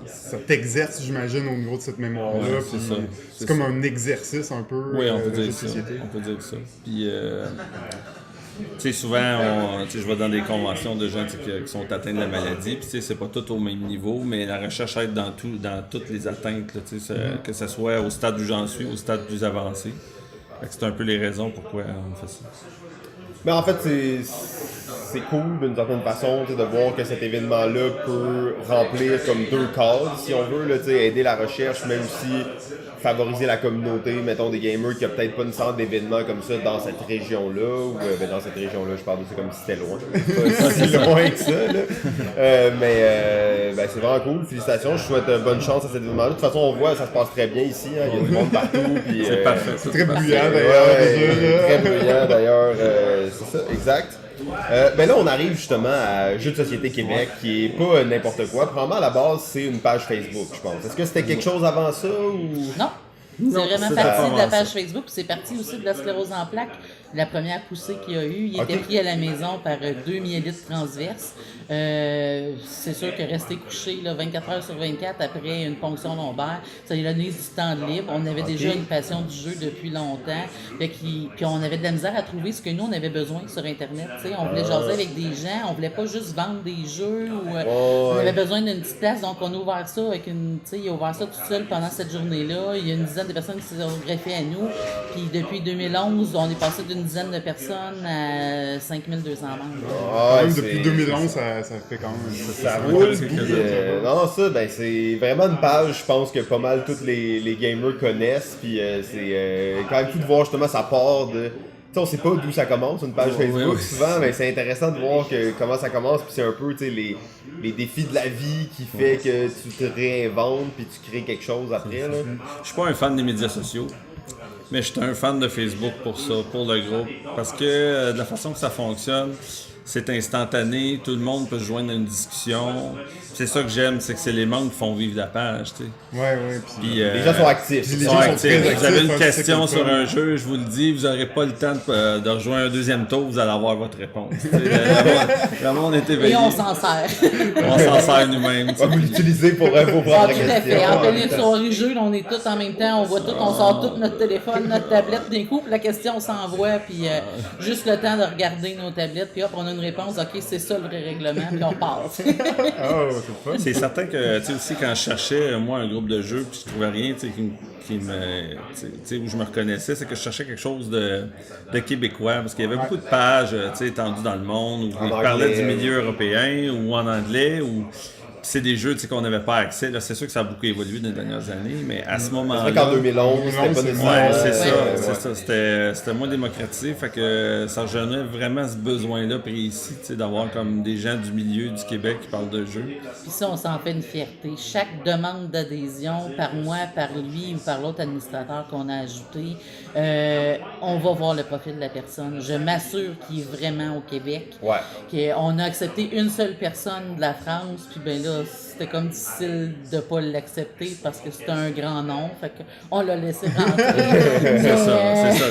Ça t'exerce, j'imagine, au niveau de cette mémoire-là. Ouais, c'est comme un exercice un peu. Oui, on peut dire ça. On peut dire ça. Puis, tu sais, souvent, je vais dans des conventions de gens qui sont atteints de la maladie, puis c'est pas tout au même niveau, mais la recherche aide dans toutes les atteintes, là, que ce soit au stade où j'en suis, au stade plus avancé. C'est un peu les raisons pourquoi on fait ça. Mais en fait, c'est cool d'une certaine façon de voir que cet événement-là peut remplir comme deux cases, si on veut, là, aider la recherche, mais aussi favoriser la communauté, mettons des gamers qui n'ont peut-être pas une sorte d'événement comme ça dans cette région-là, ou dans cette région-là, je parle de ça comme si c'était loin, pas si loin que ça, là. Mais c'est vraiment cool, félicitations, je souhaite bonne chance à cet événement-là. De toute façon, on voit, ça se passe très bien ici, hein. Il y a du monde partout. Puis, c'est parfait. C'est très bruyant d'ailleurs. Très bruyant d'ailleurs, c'est ça, exact. Ben là, on arrive justement à Jeux de Société Québec, qui est pas n'importe quoi. Probablement, à la base, c'est une page Facebook, je pense. Est-ce que c'était quelque chose avant ça ou... Non. C'est vraiment parti de la page Facebook, puis c'est parti aussi de la sclérose en plaques. la première poussée qu'il y a eu. Il était pris à la maison par 2 myélites transverses. C'est sûr que rester couché là, 24 heures sur 24 après une ponction lombaire, ça lui a donné du temps de libre. On avait déjà une passion du jeu depuis longtemps. Puis on avait de la misère à trouver ce que nous, on avait besoin sur Internet. T'sais. On voulait jaser avec des gens, on voulait pas juste vendre des jeux. On avait besoin d'une petite place, donc on a ouvert ça avec il a ouvert ça tout seul pendant cette journée-là. Il y a une dizaine de personnes qui se sont greffées à nous. Puis depuis 2011, on est passé d'une dizaine de personnes à 5200 membres. Même depuis 2011, ça fait quand même... Ça roule, puis non, ça, ben c'est vraiment une page, je pense que pas mal tous les gamers connaissent, puis c'est quand même fou de voir justement ça part de... Tu sais, on sait pas d'où ça commence, une page Facebook souvent, mais c'est intéressant de voir comment ça commence, puis c'est un peu, tu sais, les défis de la vie qui fait que tu te réinventes, puis tu crées quelque chose après, là. Je suis pas un fan des médias sociaux, mais je suis un fan de Facebook pour ça, pour le groupe, parce que de la façon que ça fonctionne, c'est instantané, tout le monde peut se joindre à une discussion. C'est ça que j'aime, c'est que c'est les membres qui font vivre la page, tu sais. Ouais, Puis, les gens sont actifs. les gens sont très Vous avez une actifs, question c'est comme sur ça. un jeu, je vous le dis, vous n'aurez pas le temps de rejoindre un deuxième tour, vous allez avoir votre réponse. Le monde est éveillé. Et on s'en sert. On s'en sert nous-mêmes. tu sais. On va l'utiliser pour prendre Ah, la tout à fait. question. En pleine soirée jeu, là, on est tous en même temps, on voit tout, on sort tout notre téléphone, notre tablette d'un coup, puis la question s'envoie, puis juste le temps de regarder nos tablettes, puis hop, on a une réponse, ok, c'est ça le vrai règlement, puis on passe. Oh, c'est fun. C'est certain que, tu sais, aussi, quand je cherchais, moi, un groupe de jeux, puis je trouvais rien, tu sais, qui me, tu sais, où je me reconnaissais, c'est que je cherchais quelque chose de québécois, parce qu'il y avait beaucoup de pages, tu sais, étendues dans le monde, où ils parlaient du milieu européen, ou en anglais, ou... C'est des jeux, tu sais, qu'on n'avait pas accès. Là, c'est sûr que ça a beaucoup évolué dans les dernières années, mais à ce C'est moment-là... vrai qu'en 2011, c'était pas nécessaire. Ouais, c'est Ouais. ça. C'était moins démocratisé, fait que ça rejoignait vraiment ce besoin-là précis, tu sais, d'avoir comme des gens du milieu du Québec qui parlent de jeux. Puis ça, on s'en fait une fierté. Chaque demande d'adhésion, par moi, par lui ou par l'autre administrateur qu'on a ajouté, on va voir le profil de la personne. Je m'assure qu'il est vraiment au Québec. Ouais. On a accepté une seule personne de la France, puis ben là, c'était comme difficile de pas l'accepter parce que c'était un grand nom, fait qu'on l'a laissé rentrer. C'est ça.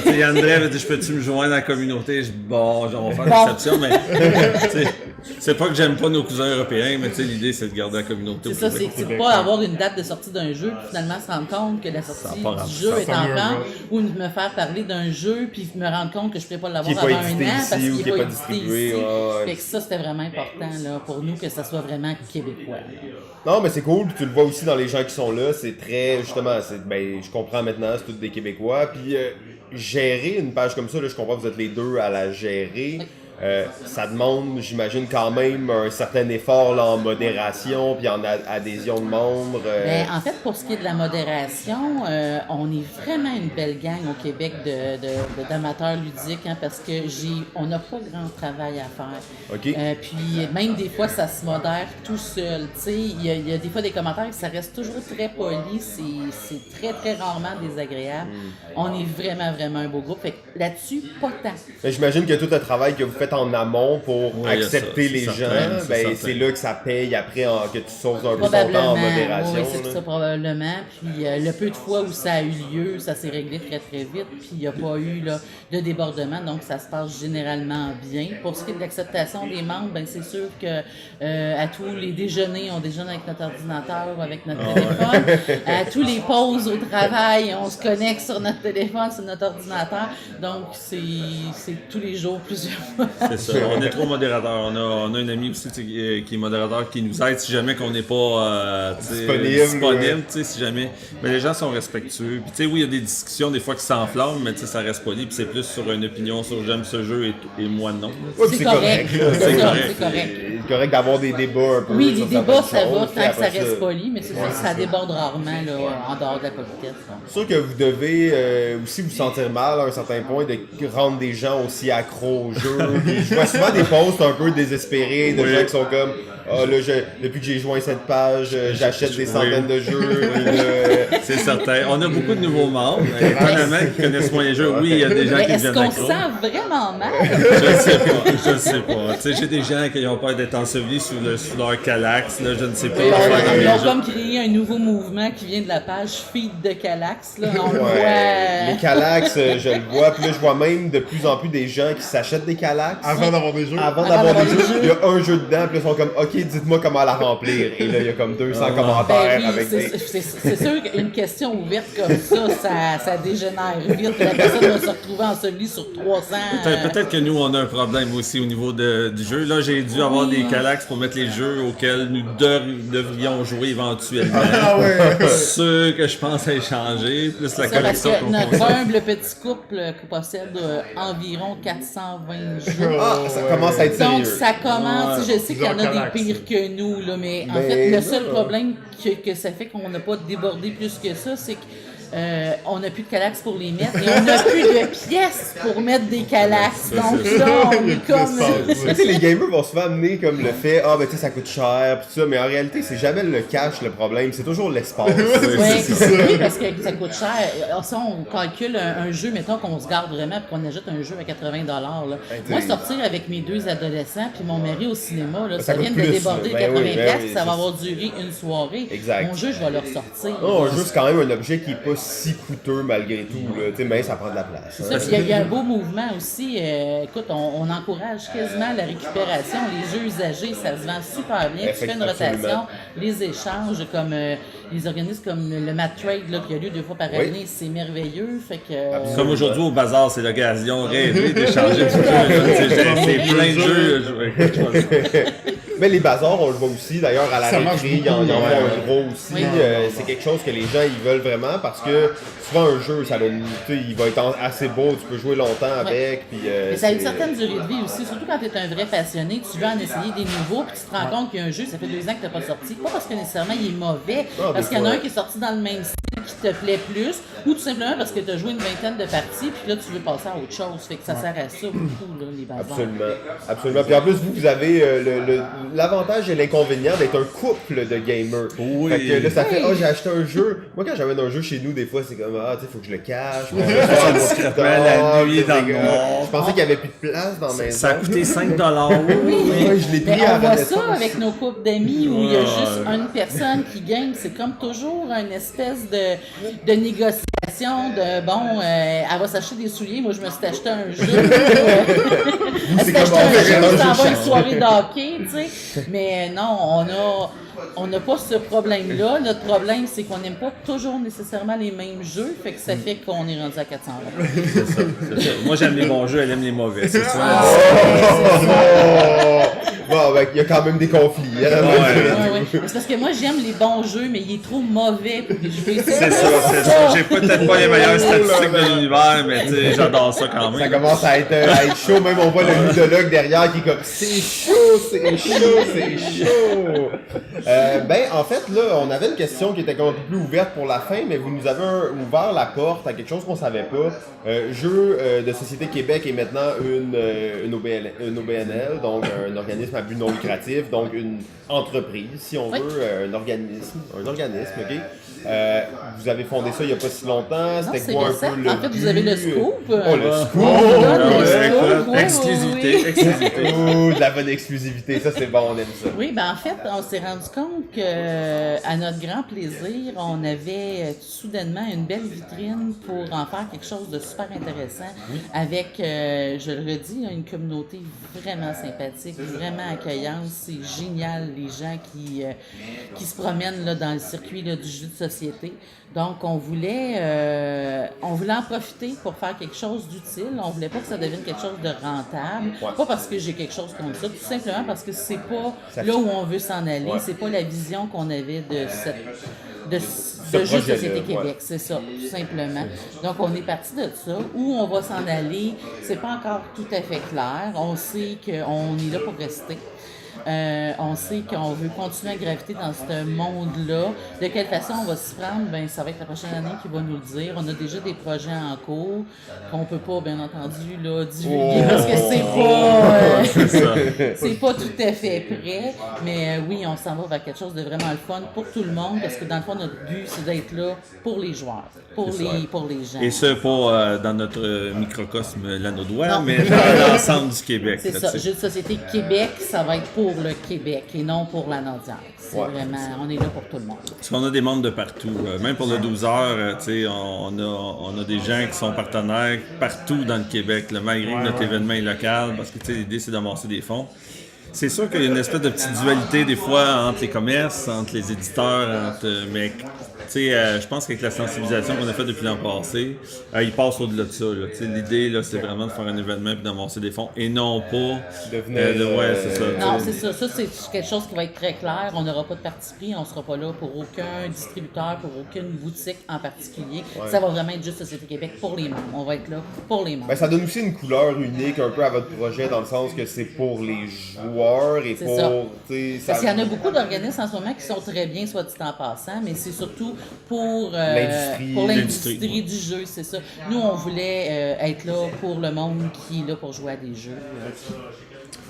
Tu sais, André avait dit, je peux-tu me joindre à la communauté? Je dis, bon, on va faire une exception, mais tu sais, c'est pas que j'aime pas nos cousins européens, mais tu sais, l'idée, c'est de garder la communauté au C'est ça, Québec. c'est pas avoir une date de sortie d'un jeu, puis finalement se rendre compte que la sortie Ça a pas du jeu est en Ça France, me ou de me faire parler d'un jeu, puis me rendre compte que je ne pourrais pas Qui est l'avoir pas avant un édité an, ici parce ou qu'il qui est n'est pas pas édité distribué, ici. ouais. Fait que ça, c'était vraiment important là, pour nous que ça soit vraiment québécois. Non, mais c'est cool, puis tu le vois aussi dans les gens qui sont là, c'est très, justement, ben, je comprends maintenant, c'est tous des Québécois, puis gérer une page comme ça, là, je comprends que vous êtes les deux à la gérer, ça demande, j'imagine, quand même un certain effort là, en modération, puis en adhésion de membres. Ben, en fait, pour ce qui est de la modération, on est vraiment une belle gang au Québec d'amateurs ludiques, hein, parce que on n'a pas grand travail à faire. OK. Puis même des fois, ça se modère tout seul. Tu sais, il y a des fois des commentaires que ça reste toujours très poli, c'est très, très rarement désagréable. On est vraiment, vraiment un beau groupe. Fait que là-dessus, pas tant. Mais j'imagine que tout le travail que vous faites en amont pour Oui, il y a accepter ça, les c'est gens, certain, c'est ben, certain. c'est là que ça paye après que tu sauves un peu ton Probablement, temps en modération. oui, c'est là. ça probablement. Puis le peu de fois où ça a eu lieu, ça s'est réglé très très vite. Puis il n'y a pas eu là, de débordement, donc ça se passe généralement bien. Pour ce qui est de l'acceptation des membres, ben c'est sûr que à tous les déjeuners, on déjeune avec notre ordinateur ou avec notre téléphone. À tous les pauses au travail, on se connecte sur notre téléphone, sur notre ordinateur. Donc c'est tous les jours plusieurs fois. C'est ça. On est trop modérateurs. On a un ami aussi tu sais, qui est modérateur qui nous aide si jamais qu'on n'est pas tu sais, disponible tu sais, si jamais. Mais les gens sont respectueux. Puis, tu sais, oui, il y a des discussions des fois qui s'enflamment, mais tu sais, ça reste poli. Puis c'est plus sur une opinion sur j'aime ce jeu et moi non. Ouais, puis c'est correct. là. C'est correct. correct. C'est correct d'avoir des débats un peu. Oui, les sur débats, ça certaines va choses, tant puis que ça après reste poli, mais c'est sûr que ça déborde rarement là, en dehors de la politesse. Donc. C'est sûr que vous devez aussi vous sentir mal à un certain point de rendre des gens aussi accros au jeu. Puis je vois souvent des posts un peu désespérés de gens qui sont comme ah là, depuis que j'ai joint cette page, j'achète des centaines de jeux. C'est certain. On a beaucoup de nouveaux membres. Étonnamment, qui connaissent moins les jeux. Oui, il y a des gens Mais qui est-ce deviennent qu'on accros. se sent vraiment mal? Je sais pas. Tu sais, j'ai des gens qui n'ont peur d'être être ensevelis sous leur Kallax, là, je ne sais pas. Ils ont comme créé un nouveau mouvement qui vient de la page Feed de Kallax. Là. On le voit. Les Kallax, je le vois. Puis là, je vois même de plus en plus des gens qui s'achètent des Kallax. Avant d'avoir des jeux. Avant d'avoir des jeux, il y a un jeu dedans, puis là, ils sont comme, OK, dites-moi comment la remplir. Et là, il y a comme 200 commentaires Ben oui, avec des... c'est sûr qu'une question ouverte comme ça dégénère vite. La personne va se retrouver ensevelie sur 300. Peut-être que nous, on a un problème aussi au niveau du jeu. Là, j'ai dû avoir des Kallax pour mettre les jeux auxquels nous devrions jouer éventuellement. Ah ouais. Ceux que je pense à échanger, plus la collection Parce que qu'on notre possède. humble petit couple possède environ 420 jeux. Ah, ça commence à être sérieux. Donc ça commence, je sais qu'il y en a Plusieurs des pires que nous, là, mais en Mais fait, le là, seul problème que ça fait qu'on n'a pas débordé plus que ça, c'est que on n'a plus de Kallax pour les mettre et on n'a plus de pièces pour mettre des Kallax. Donc là, on est comme... Tu sais, les gamers vont souvent amener comme le fait, ben tu sais, ça coûte cher, pis tout ça, mais en réalité, c'est jamais le cash le problème, c'est toujours l'espace. Oui, parce que ça coûte cher. Si on calcule un jeu, mettons qu'on se garde vraiment et qu'on achète un jeu à 80$. Là. Moi, sortir avec mes 2 adolescents puis mon mari au cinéma, là, ça vient de coûte plus, déborder là. 80$, oui, ça va avoir duré une soirée. Exact. Mon jeu, je vais le ressortir. Non, un jeu, c'est quand même un objet qui est pas si coûteux malgré tout, là. Tu sais, mais ça prend de la place. Ça, puis il y a un beau mouvement aussi. Écoute, on encourage quasiment la récupération. Les jeux usagés, ça se vend super bien. Tu fais une rotation, Absolument. les échanges, comme les organismes comme le Mat Trade là, qui a lieu 2 fois par année, c'est merveilleux. Fait que, Comme aujourd'hui au bazar, c'est l'occasion rêvée d'échanger du jeu. C'est plein de jeux. Mais les bazars, on le voit aussi. D'ailleurs, à la Ça marche récré, il y en a beaucoup, un gros aussi. Oui. C'est quelque chose que les gens ils veulent vraiment parce que souvent un jeu, ça donne, tu sais, il va être assez beau, tu peux jouer longtemps avec. Puis, mais ça a une c'est- certaine durée de vie aussi, surtout quand tu es un vrai passionné, tu veux en essayer des nouveaux, puis tu te rends compte qu'il y a un jeu, ça fait 2 ans que tu n'as pas sorti. Pas parce que nécessairement il est mauvais, parce qu'il y en a un qui est sorti dans le même style qui te plaît plus, ou tout simplement parce que tu as joué une vingtaine de parties, puis là tu veux passer à autre chose. Fait que ça sert à ça beaucoup, là, les bazars. Absolument, absolument. Puis en plus, vous avez l'avantage et l'inconvénient d'être un couple de gamers. Oui. Fait que là, ça fait, Oui. j'ai acheté un jeu. Moi, quand j'amène un jeu chez nous, des fois, c'est comme, tu sais, faut que je le cache. Discrètement, la nuit, dans le noir. Je pensais qu'il y avait plus de place dans ma maison. Ça a coûté 5$. Ouais, je l'ai pris Mais à on voit Renaissance. ça avec nos couples d'amis où il y a juste une personne qui gagne. C'est comme toujours une espèce de négociation de bon, elle va s'acheter des souliers, moi je me suis acheté un jeu. Elle s'est acheté un jeu, on s'en va une soirée d'hockey, tu sais. Mais non, on n'a pas ce problème-là. Notre problème, c'est qu'on n'aime pas toujours nécessairement les mêmes jeux, fait que ça fait qu'on est rendu à 400 €. C'est ça. Moi, j'aime les bons jeux, elle aime les mauvais. C'est ça. Bon, ben, il y a quand même des conflits. Hein, Ouais. C'est parce que moi j'aime les bons jeux, mais il est trop mauvais pour que je puisse. C'est ça. J'ai peut-être pas les meilleures statistiques de l'univers, mais tu sais, j'adore ça quand Ça même. commence à être chaud, même on voit le ludologue derrière qui est comme c'est chaud, c'est chaud, c'est chaud. Ben en fait là, on avait une question qui était un peu plus ouverte pour la fin, mais vous nous avez ouvert la porte à quelque chose qu'on savait pas. Jeu de Société Québec est maintenant une OBNL, donc un organisme à but non lucratif, donc une entreprise si on Oui. veut, un organisme, ok. Vous avez fondé ça il y a pas si longtemps. Non, C'était c'est quoi un récent. peu le En fait, vous avez le scoop. Oh, le scoop! On donne Ah le ouais, scoop, écoute, oui, exclusivité, oui, oui. exclusivité. Oh, de la bonne exclusivité, ça c'est bon, on aime ça. Oui, ben en fait, on s'est rendu compte que, à notre grand plaisir, on avait soudainement une belle vitrine pour en faire quelque chose de super intéressant avec, je le redis, une communauté vraiment sympathique, vraiment accueillante. C'est génial, les gens qui se promènent là, dans le circuit là, du jeu de société. Donc, on voulait en profiter pour faire quelque chose d'utile. On voulait pas que ça devienne quelque chose de rentable. Ouais. Pas parce que j'ai quelque chose contre ça, tout simplement parce que c'est pas Ça là où on veut s'en aller. Ouais. C'est pas la vision qu'on avait de de Ce Jeux de projet-là, Société Québec, ouais. c'est ça, tout simplement. Donc, on est parti de ça. Où on va s'en aller, c'est pas encore tout à fait clair. On sait qu'on est là pour rester. On sait qu'on veut continuer à graviter dans ce monde-là. De quelle façon on va s'y prendre? Ben, ça va être la prochaine année qui va nous le dire. On a déjà des projets en cours qu'on peut pas, bien entendu, là, divulguer parce que c'est pas tout à fait prêt. Mais oui, on s'en va vers quelque chose de vraiment le fun pour tout le monde parce que dans le fond, notre but, c'est d'être là pour les joueurs, pour les gens. Et ce, pas dans notre microcosme Lanaudois, Non. mais dans l'ensemble du Québec. C'est là, ça. tu sais. Jeux de Société Québec, ça va être pour pour le Québec et non pour la Nordière. C'est vraiment, on est là pour tout le monde. Parce qu'on a des membres de partout. Même pour le 12 heures, tu sais, on a des gens qui sont partenaires partout dans le Québec, là, malgré que notre événement est local, parce que tu sais, l'idée, c'est d'amasser des fonds. C'est sûr qu'il y a une espèce de petite dualité des fois entre les commerces, entre les éditeurs, mais tu sais, je pense qu'avec la sensibilisation qu'on a faite depuis l'an passé, il passe au-delà de ça. Là. L'idée, là, c'est vraiment de faire un événement et d'amasser des fonds et non pas c'est ça. Non, c'est ça. Ça, c'est quelque chose qui va être très clair. On n'aura pas de parti pris. On ne sera pas là pour aucun distributeur, pour aucune boutique en particulier. Ça va vraiment être juste Société Québec pour les membres. On va être là pour les membres. Ben, ça donne aussi une couleur unique un peu à votre projet dans le sens que c'est pour les joueurs et C'est pour... ça. Ça... Parce qu'il y en a beaucoup d'organismes en ce moment qui sont très bien, soit dit en passant, mais c'est surtout pour l'industrie du jeu, c'est ça. Nous, on voulait être là pour le monde qui est là pour jouer à des jeux.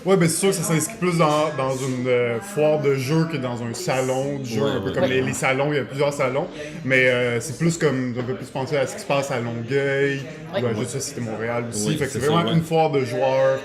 Ouais, ben c'est sûr que ça s'inscrit plus dans une foire de jeux que dans un salon de jeux, un peu comme les salons, il y a plusieurs salons, mais c'est plus comme, un peu plus penser à ce qui se passe à Longueuil, ou à Jeux de Société Montréal aussi, fait que c'est vraiment une foire de joueurs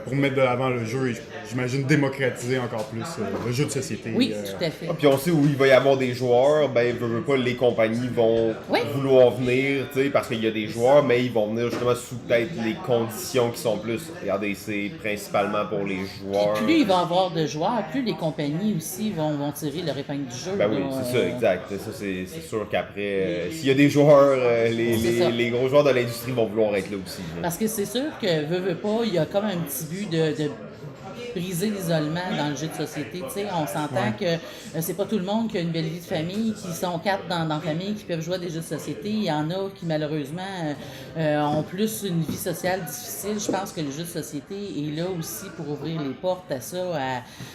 pour mettre de l'avant le jeu et j'imagine démocratiser encore plus le jeu de société. Oui, tout à fait. Puis on sait où il va y avoir des joueurs, ben veut pas, les compagnies vont vouloir venir, tu sais, parce qu'il y a des joueurs, mais ils vont venir justement sous peut-être les conditions qui sont plus, regardez, c'est principalement pour les joueurs. Et plus il va y avoir de joueurs, plus les compagnies aussi vont tirer leur épingle du jeu. Ben oui, c'est ça, exact. Ça, c'est sûr qu'après, s'il y a des joueurs, les gros joueurs de l'industrie vont vouloir être là aussi. Là. Parce que c'est sûr que, veut pas, il y a comme un petit but de briser l'isolement dans le jeu de société. T'sais, on s'entend que c'est pas tout le monde qui a une belle vie de famille, qui sont 4 dans la famille, qui peuvent jouer à des jeux de société. Il y en a qui, malheureusement, ont plus une vie sociale difficile. Je pense que le jeu de société est là aussi pour ouvrir les portes à ça,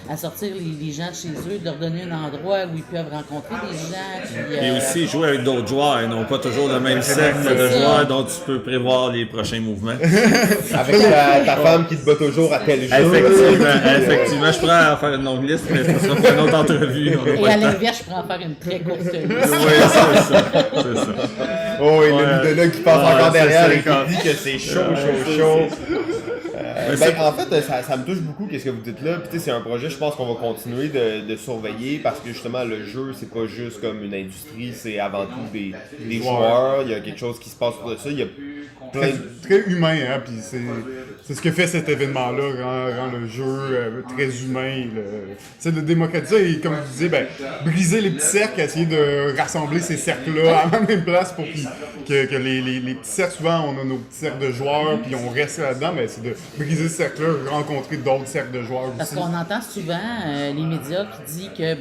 à sortir les gens de chez eux, de leur donner un endroit où ils peuvent rencontrer des gens. Puis, et aussi jouer avec d'autres joueurs et non pas toujours le même cercle de joueurs dont tu peux prévoir les prochains mouvements. Avec ta femme qui te bat toujours à tel jeu. Effectivement, je pourrais en faire une longue liste, mais ça sera pour une autre entrevue. Et à l'inverse, je pourrais en faire une très courte liste. Oui, c'est ça. Oh, et le vidéologue qui passe encore derrière et qui dit que c'est chaud. En fait, ça me touche beaucoup qu'est-ce que vous dites là. Puis c'est un projet, je pense qu'on va continuer de surveiller parce que justement le jeu, c'est pas juste comme une industrie, c'est avant tout des joueurs. Il y a quelque chose qui se passe pour ça. Il y a plein très humain, hein, puis c'est ce que fait cet événement-là, rend le jeu très humain. C'est de démocratiser et, comme vous disiez, briser les petits cercles, essayer de rassembler ces cercles-là à la même place pour que les petits cercles, souvent on a nos petits cercles de joueurs, puis on reste là-dedans, mais c'est de briser ce cercle-là, rencontrer d'autres cercles de joueurs aussi. Parce qu'on entend souvent les médias qui disent que,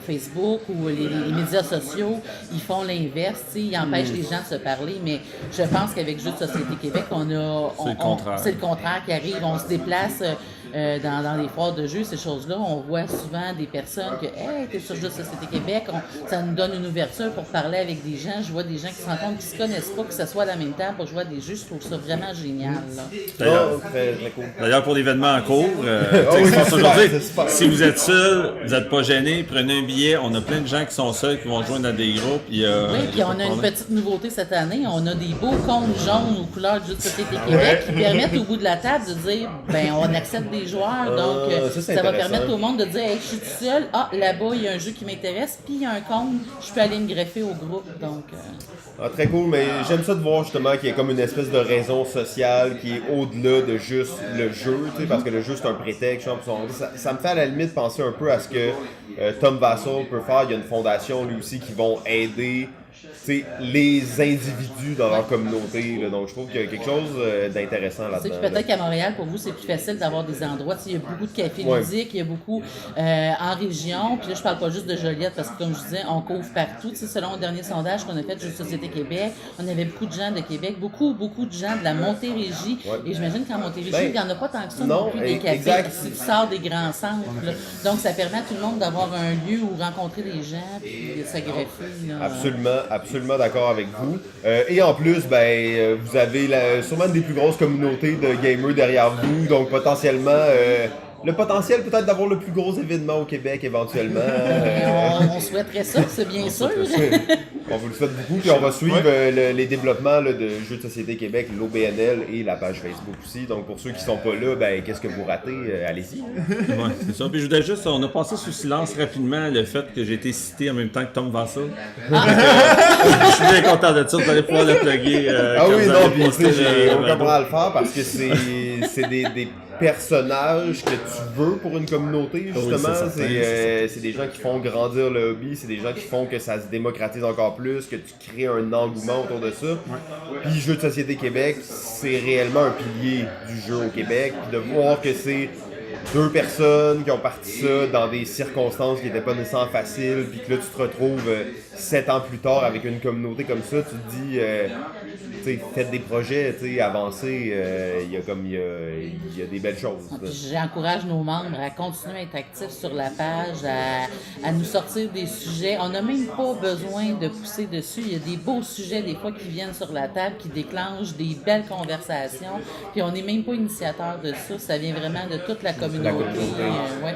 Facebook ou les médias sociaux, ils font l'inverse, ils empêchent les gens de se parler, mais je pense qu'avec Jeux de Société Québec, c'est le contraire qui arrive. On se déplace dans les foires de jeux, ces choses-là. On voit souvent des personnes que, hey, t'es sur Jeux de Société Québec, ça nous donne une ouverture pour parler avec des gens. Je vois des gens qui se rencontrent, qui se connaissent pas, que ce soit à la même table pour jouer à des jeux. Je trouve ça vraiment génial. D'ailleurs, pour l'événement en cours, si vous êtes seul, vous n'êtes pas gêné, prenez un billet. On a plein de gens qui sont seuls, qui vont joindre dans des groupes. Oui, puis on a une petite nouveauté cette année. On a des beaux cônes jaunes aux couleurs du Jeux de Société Québec qui permettent au bout de la table de dire, on accepte des joueurs. Donc, ça va permettre au monde de dire, hey, je suis tout seul. Ah, là-bas, il y a un jeu qui m'intéresse. Puis, il y a un cône, je peux aller me greffer au groupe. Donc, très cool, mais j'aime ça de voir justement qu'il y a comme une espèce de raison sociale qui est au-delà de juste le jeu, parce que le jeu c'est un prétexte. Ça me fait à la limite penser un peu à ce que Tom Vassell peut faire. Il y a une fondation lui aussi qui vont aider les individus dans leur communauté. Là. Donc je trouve qu'il y a quelque chose d'intéressant là-dedans. Peut-être qu'à Montréal, pour vous, c'est plus facile d'avoir des endroits. Il y a beaucoup de cafés ludiques, il y a beaucoup en région. Puis là, je parle pas juste de Joliette parce que, comme je disais, on couvre partout. Selon le dernier sondage qu'on a fait de Société Québec, on avait beaucoup de gens de Québec, beaucoup de gens de la Montérégie. Et j'imagine qu'en Montérégie, il n'y en a pas tant que ça non plus des cafés. Si tu sors des grands centres. Là. Donc, ça permet à tout le monde d'avoir un lieu où rencontrer des gens et s'agreffer. Absolument d'accord avec vous. Et en plus, vous avez sûrement une des plus grosses communautés de gamers derrière vous, donc potentiellement le potentiel peut-être d'avoir le plus gros événement au Québec éventuellement. On souhaiterait ça, c'est bien sûr. On vous le souhaite beaucoup, puis on va suivre les développements là, de Jeux de Société Québec, l'OBNL et la page Facebook aussi. Donc pour ceux qui sont pas là, ben qu'est-ce que vous ratez? Allez-y. Ouais, c'est ça. Puis je voudrais juste, on a passé sous silence rapidement le fait que j'ai été cité en même temps que Tom Vassal. Je suis bien content de ça, vous allez pouvoir le plugger. Ah oui, non, puis tu poster sais, j'ai le aucun balado. problème à le faire parce que c'est des personnages que tu veux pour une communauté, justement. c'est certain, C'est des gens qui font grandir le hobby, c'est des gens qui font que ça se démocratise encore plus, que tu crées un engouement autour de ça. Puis Jeux de Société Québec, c'est réellement un pilier du jeu au Québec. Puis de voir que c'est 2 personnes qui ont parti ça dans des circonstances qui n'étaient pas nécessairement faciles, puis que là tu te retrouves 7 ans plus tard avec une communauté comme ça, tu te dis, tu sais, faites des projets, tu sais, avancez, il y a des belles choses. là. J'encourage nos membres à continuer à être actifs sur la page, à nous sortir des sujets. On n'a même pas besoin de pousser dessus. Il y a des beaux sujets des fois qui viennent sur la table, qui déclenchent des belles conversations. Puis on n'est même pas initiateur de ça. Ça vient vraiment de toute la communauté. Ouais.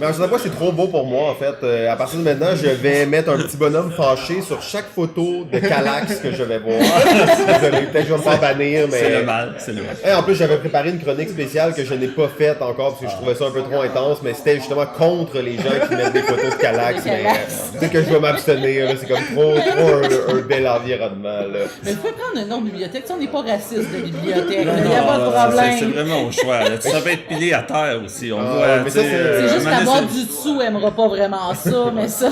Mais je sais pas, c'est trop beau pour moi en fait. À partir de maintenant, je vais mettre un petit bonhomme fâché sur chaque photo de Calax que je vais voir. Désolé, peut-être que je vais me faire bannir, mais. C'est le mal, c'est le mal. Et en plus, j'avais préparé une chronique spéciale que je n'ai pas faite encore parce que je trouvais ça un peu trop intense, mais c'était justement contre les gens qui mettent des photos de Calax. De Mais Calax. tu sais que je vais m'abstenir, là, c'est comme trop un bel environnement. Là. Mais vous pouvez prendre un nom de bibliothèque. Tu sais, on n'est pas raciste de bibliothèque. Non, Il n'y a pas de non, problème. c'est vraiment au choix. Là. Ça peut être pilé à terre aussi. On Ah, voit, mais tu ça, sais, c'est C'est juste Mané, la boîte du dessous aimera pas vraiment ça, mais ça.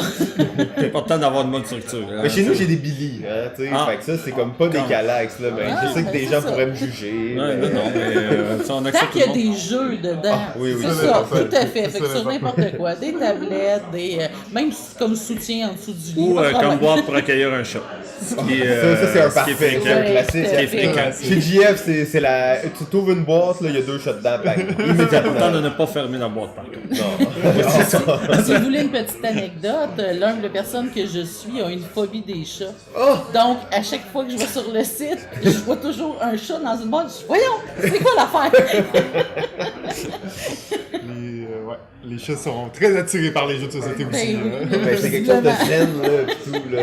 c'est important d'avoir une bonne structure. hein. Mais chez nous, j'ai des Billy, hein, tu sais. Ah. Fait que ça, c'est comme pas des Calax, là. Mais Ah, je sais que mais des c'est gens ça. pourraient me juger. Ouais, mais- non, mais ça, on Tant accepte qu'il y a tout le monde. des jeux dedans, oui, oui, c'est c'est ça, ça. tout à fait. Fait que C'est sur ça. n'importe quoi, des tablettes, même comme soutien en dessous du lit. Ou pas de comme problème. boîte pour accueillir un chat. Ce qui est, Ça, c'est un ce qui est parfait, fréquent. c'est un Ouais, classique. tout à Qui est fait. fréquent. Chez JF, c'est la. Tu t'ouvres une boîte, là, il y a 2 shots dedans, bang, immédiatement. Important de ne pas fermer la boîte par contre. Si vous voulez une petite anecdote, l'humble personne que je suis a une phobie des chats. Oh! Donc, à chaque fois que je vais sur le site, je vois toujours un chat dans une boîte. Je dis, voyons, c'est quoi l'affaire? Les chats seront très attirés par les jeux de société aussi. Ben, là. Ben, c'est quelque chose de zen, là, pis tout, là.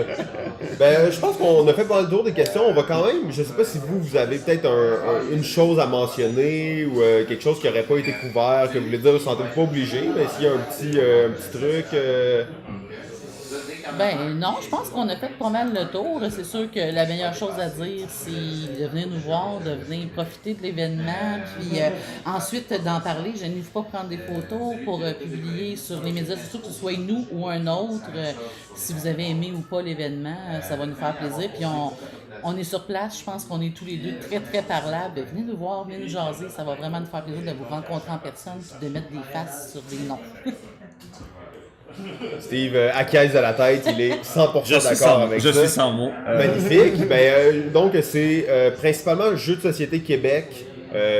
Ben, je pense qu'on a fait pas mal le tour des questions. On va quand même, je sais pas si vous avez peut-être une chose à mentionner ou quelque chose qui aurait pas été couvert, que vous voulez dire, vous ne sentez pas obligé, mais s'il y a un petit truc. Ben non, je pense qu'on a fait pas mal le tour. C'est sûr que la meilleure chose à dire, c'est de venir nous voir, de venir profiter de l'événement, puis ensuite d'en parler. Je n'ai pas prendre des photos pour publier sur les médias sociaux, que ce soit nous ou un autre. Si vous avez aimé ou pas l'événement, ça va nous faire plaisir. Puis on est sur place, je pense qu'on est tous les deux très très parlables. Venez nous voir, venez nous jaser, ça va vraiment nous faire plaisir de vous rencontrer en personne puis de mettre des faces sur des noms. Steve acquiesce de la tête, il est 100% Je suis d'accord sans, avec je ça. suis sans mots. Magnifique. Donc, c'est principalement Jeux de Société Québec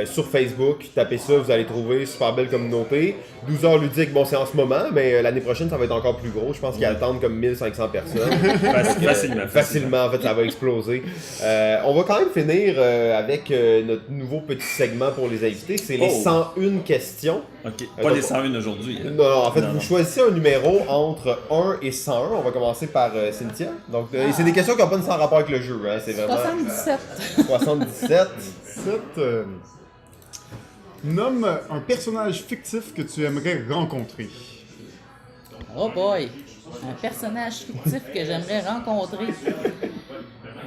sur Facebook. Tapez ça, vous allez trouver. Super belle communauté. 12 heures ludiques, bon, c'est en ce moment, mais l'année prochaine, ça va être encore plus gros. Je pense qu'ils attendent comme 1500 personnes. Facilement. Facilement, en fait, ça va exploser. On va quand même finir avec notre nouveau petit segment pour les invités. C'est les 101 questions. Ok, pas les 101 aujourd'hui. hein. Non, en fait, Non, vous non. choisissez un numéro entre 1 et 101. On va commencer par Cynthia. Donc, et c'est des questions qui n'ont pas nécessairement rapport avec le jeu. Hein. C'est vraiment 77. 77. Nomme un personnage fictif que tu aimerais rencontrer. Oh boy! Un personnage fictif que j'aimerais rencontrer.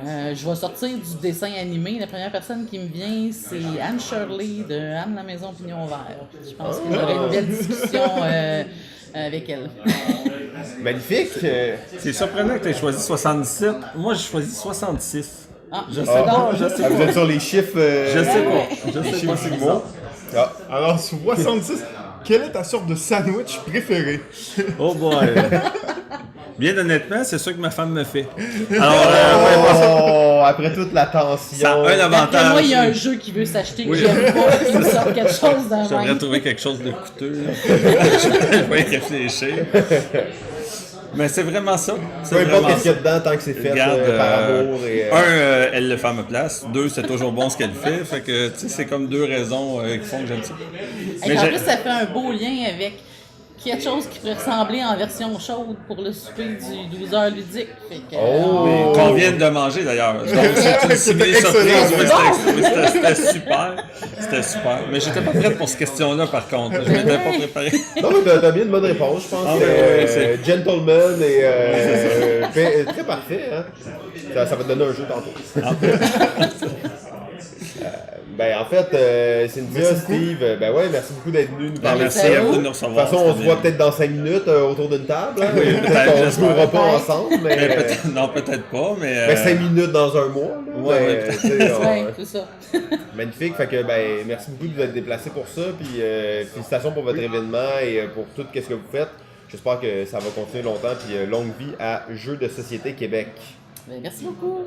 Je vais sortir du dessin animé. La première personne qui me vient, c'est Anne Shirley de Anne la Maison Pignon Vert. Je pense que j'aurais une belle discussion avec elle. Magnifique. C'est surprenant que tu aies choisi 77. Moi, j'ai choisi 66. Ah, Je sais pas, je sais Vous pas. êtes sur les chiffres. Je sais pas. Je Les sais chiffres pas c'est Sigma. ça. Ah. Alors, 66, quelle est ta sorte de sandwich préférée? Oh boy. Bien honnêtement, c'est ça que ma femme me fait. Alors, Oh, après toute la tension. ça a un D'après moi, il y a un avantage. jeu qui veut s'acheter que Oui. j'aime pas, qui me sort quelque chose dans J'aimerais même. trouver quelque chose de coûteux. Je vais y réfléchir. Mais c'est vraiment ça. C'est Peu importe vraiment ce qu'il y a ça. dedans, tant que c'est fait Regarde, par amour. Et, elle le fait à ma place. 2, c'est toujours bon ce qu'elle fait. Fait que, tu sais, c'est comme 2 raisons qui font que j'aime ça. Et Mais en j'ai- plus, ça fait un beau lien avec quelque chose qui pourrait ressembler en version chaude pour le souper du 12 heures ludique. Fait que, Mais qu'on vienne de manger d'ailleurs. Donc, c'est une simili surprise. Mais c'était super. C'était super. Mais j'étais pas prête pour cette question-là, par contre. Je m'étais pas préparé. Non, mais t'as bien une bonne réponse, je pense. C'est Gentleman et très parfait. Hein? Ça va te donner un jeu tantôt. Ben, en fait, Cynthia, Steve, ben ouais, merci beaucoup d'être venu nous parler de ça. Merci à vous de nous De recevoir. toute façon, on se voit peut-être dans 5 minutes autour d'une table. Hein? Peut-être qu'on ne j'espère. jouera pas ensemble, mais. Non, peut-être pas, mais. Ben, 5 minutes dans un mois. Là, Ouais, tu sais, ouais, c'est ça. magnifique. Fait que, ben, merci beaucoup de vous être déplacé pour ça. Puis, félicitations pour votre événement et pour tout ce que vous faites. J'espère que ça va continuer longtemps. Puis, longue vie à Jeux de Société Québec. Ben, merci beaucoup.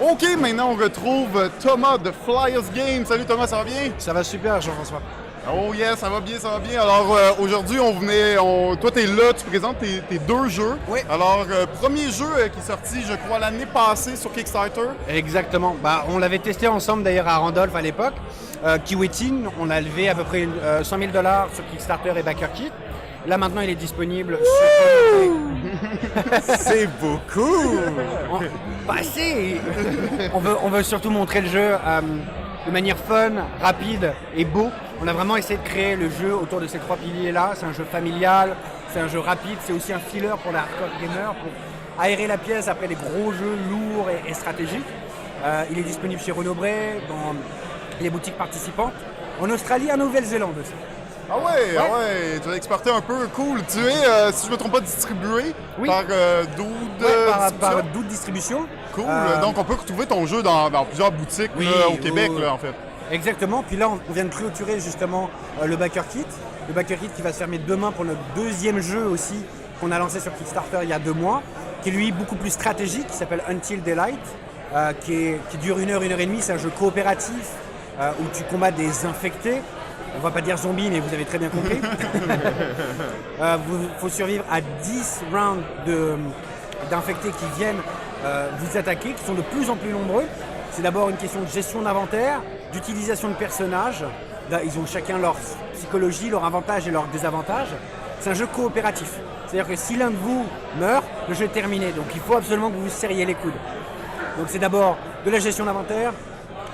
OK, maintenant on retrouve Thomas de Flyers Games. Salut Thomas, ça va bien? Ça va super, Jean-François. Oh yes, ça va bien, ça va bien. Alors aujourd'hui, toi t'es là, tu présentes tes 2 jeux. Oui. Alors, premier jeu qui est sorti, je crois, l'année passée sur Kickstarter. Exactement. On l'avait testé ensemble d'ailleurs à Randolph à l'époque. Kiwetin, on a levé à peu près 100 000 $ sur Kickstarter et BackerKit. Là maintenant, il est disponible sur... C'est beaucoup! On veut surtout montrer le jeu de manière fun, rapide et beau. On a vraiment essayé de créer le jeu autour de ces 3 piliers-là. C'est un jeu familial, c'est un jeu rapide, c'est aussi un filler pour les hardcore gamers, pour aérer la pièce après les gros jeux lourds et stratégiques. Il est disponible chez Renaud Bray, dans les boutiques participantes, en Australie et en Nouvelle-Zélande aussi. Ah ouais, tu as exporté un peu, cool. Tu es, si je me trompe pas, distribué par Dude par Dude Distribution. Cool, donc on peut retrouver ton jeu dans plusieurs boutiques là, au Québec, là, en fait. Exactement, puis là on vient de clôturer justement le BackerKit. Le BackerKit qui va se fermer demain pour notre 2e jeu aussi, qu'on a lancé sur Kickstarter il y a 2 mois, qui est lui beaucoup plus stratégique, qui s'appelle Until Daylight, qui dure 1 heure, 1 heure et demie. C'est un jeu coopératif où tu combats des infectés. On va pas dire zombies, mais vous avez très bien compris. Faut survivre à 10 rounds d'infectés qui viennent vous attaquer, qui sont de plus en plus nombreux. C'est d'abord une question de gestion d'inventaire, d'utilisation de personnages. Ils ont chacun leur psychologie, leur avantage et leur désavantage. C'est un jeu coopératif. C'est-à-dire que si l'un de vous meurt, le jeu est terminé. Donc il faut absolument que vous vous serriez les coudes. Donc c'est d'abord de la gestion d'inventaire,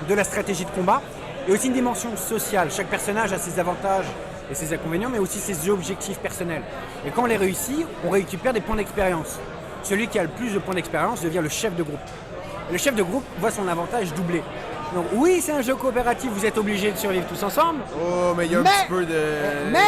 de la stratégie de combat, et aussi une dimension sociale. Chaque personnage a ses avantages et ses inconvénients, mais aussi ses objectifs personnels. Et quand on les réussit, on récupère des points d'expérience. Celui qui a le plus de points d'expérience devient le chef de groupe. Et le chef de groupe voit son avantage doublé. Donc oui, c'est un jeu coopératif, vous êtes obligés de survivre tous ensemble. Oh, mais il y a un petit peu de... Mais,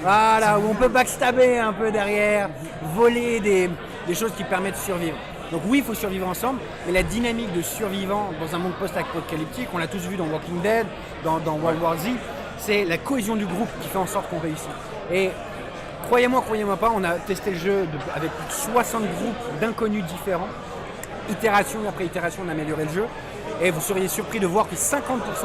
voilà, où on peut backstabber un peu derrière, voler des choses qui permettent de survivre. Donc oui, il faut survivre ensemble, mais la dynamique de survivant dans un monde post-apocalyptique, on l'a tous vu dans Walking Dead, dans World War Z, c'est la cohésion du groupe qui fait en sorte qu'on réussit. Et croyez-moi pas, on a testé le jeu avec plus de 60 groupes d'inconnus différents. Itération après itération, on a amélioré le jeu. Et vous seriez surpris de voir que 50%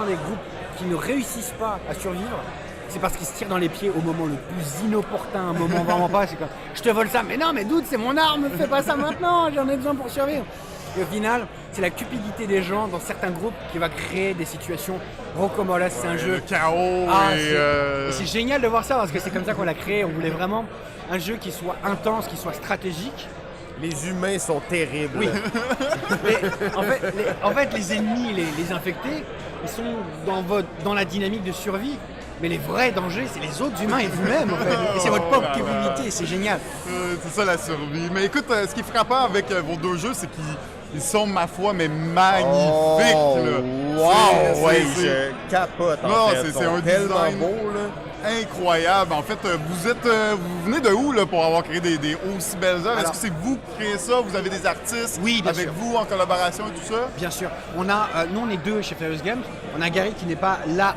des groupes qui ne réussissent pas à survivre, c'est parce qu'ils se tirent dans les pieds au moment le plus inopportun, un moment vraiment pas. C'est comme, je te vole ça, mais non, mais Dude, c'est mon arme, fais pas ça maintenant, j'en ai besoin pour survivre. Et au final, c'est la cupidité des gens dans certains groupes qui va créer des situations rocambolesques. C'est un jeu. Le chaos et c'est génial de voir ça parce que c'est comme ça qu'on l'a créé. On voulait vraiment un jeu qui soit intense, qui soit stratégique. Les humains sont terribles. Oui. En fait, les ennemis, les infectés, ils sont dans la dynamique de survie. Mais les vrais dangers, c'est les autres humains et vous-même, en fait. Et c'est votre propre capacité, c'est génial. C'est ça la survie. Mais écoute, ce qui est frappant avec vos 2 jeux, c'est qu'ils sont, ma foi, mais magnifiques. Là. Wow! Ouais, je capote en fait. C'est un tellement design beau, là. Incroyable. En fait, vous venez de où là, pour avoir créé des aussi belles œuvres? Est-ce que c'est vous qui créez ça? Vous avez des artistes avec vous en collaboration et tout ça? Bien sûr. Nous, on est 2 chez Flyers Games. On a Gary qui n'est pas là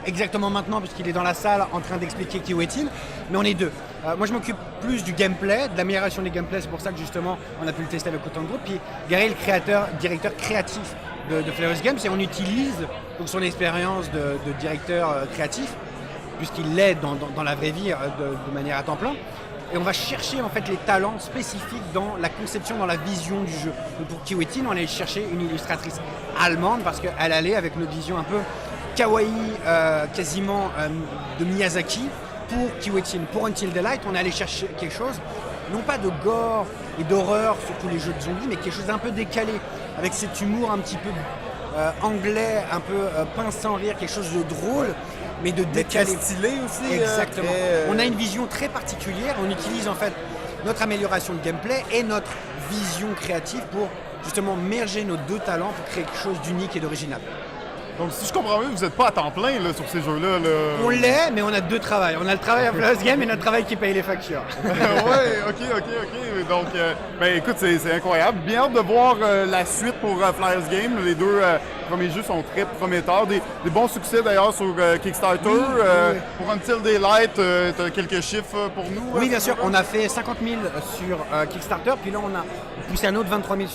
exactement maintenant puisqu'il est dans la salle en train d'expliquer Kiwetin, mais on est 2. Moi, je m'occupe plus du gameplay, de l'amélioration des gameplays. C'est pour ça que justement, on a pu le tester avec autant de groupes. Puis Gary est le directeur créatif de Flyers Games et on utilise donc son expérience de directeur créatif puisqu'il l'est dans la vraie vie de manière à temps plein. Et on va chercher en fait les talents spécifiques dans la conception, dans la vision du jeu. Donc pour Kiwetin, on allait chercher une illustratrice allemande parce qu'elle allait avec notre vision un peu kawaii quasiment de Miyazaki pour Kiwettin. Pour Until Daylight, on est allé chercher quelque chose, non pas de gore et d'horreur sur tous les jeux de zombies, mais quelque chose d'un peu décalé, avec cet humour un petit peu anglais, un peu pince sans rire, quelque chose de drôle, mais de décalé. Très stylé aussi. Exactement. Très, On a une vision très particulière. On utilise en fait notre amélioration de gameplay et notre vision créative pour justement merger nos deux talents pour créer quelque chose d'unique et d'original. Donc, si je comprends bien, vous n'êtes pas à temps plein là, sur ces jeux-là. Là. On l'est, mais on a deux travails. On a le travail à Flyers Game et notre travail qui paye les factures. Ouais, ok. Donc, ben écoute, c'est incroyable. Bien hâte de voir la suite pour Flyers Game. Les deux premiers jeux sont très prometteurs. Des bons succès d'ailleurs sur Kickstarter. Oui. Pour Until Daylight, tu as quelques chiffres pour nous? Oui, bien sûr. On a fait 50 000 sur Kickstarter, puis là on a poussé un autre 23 000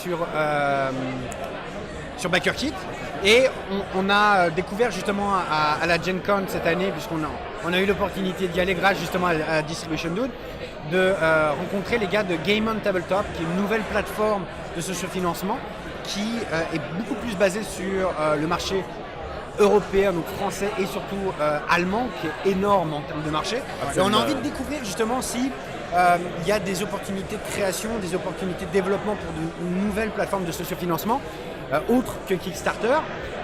sur BackerKit. Et on a découvert justement à la Gen Con cette année, puisqu'on a eu l'opportunité d'y aller grâce justement à Distribution Dude, de rencontrer les gars de Game on Tabletop, qui est une nouvelle plateforme de sociofinancement qui est beaucoup plus basée sur le marché européen, donc français et surtout allemand, qui est énorme en termes de marché. Absolument. Et on a envie de découvrir justement si il y a des opportunités de création, des opportunités de développement pour de nouvelles plateformes de sociofinancement, autres que Kickstarter.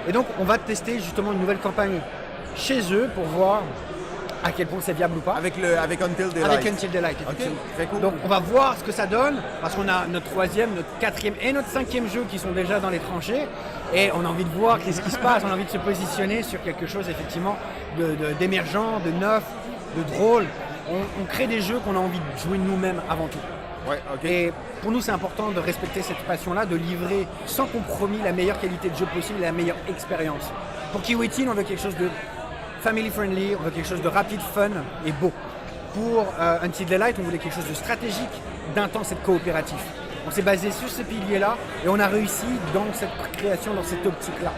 Et donc on va tester justement une nouvelle campagne chez eux pour voir à quel point c'est viable ou pas. Avec Until Daylight. Avec Until Daylight, effectivement. Ok, très cool. Donc on va voir ce que ça donne, parce qu'on a notre troisième, notre quatrième et notre cinquième jeu qui sont déjà dans les tranchées. Et on a envie de voir qu'est-ce qui se passe, on a envie de se positionner sur quelque chose effectivement d'émergent, de neuf, de drôle. On crée des jeux qu'on a envie de jouer nous-mêmes avant tout. Ouais, ok. Et pour nous, c'est important de respecter cette passion-là, de livrer sans compromis la meilleure qualité de jeu possible et la meilleure expérience. Pour Kiwettin, on veut quelque chose de family friendly, on veut quelque chose de rapide, fun et beau. Pour Until Daylight, on voulait quelque chose de stratégique, d'intense et de coopératif. On s'est basé sur ces piliers-là et on a réussi dans cette création, dans cette optique-là.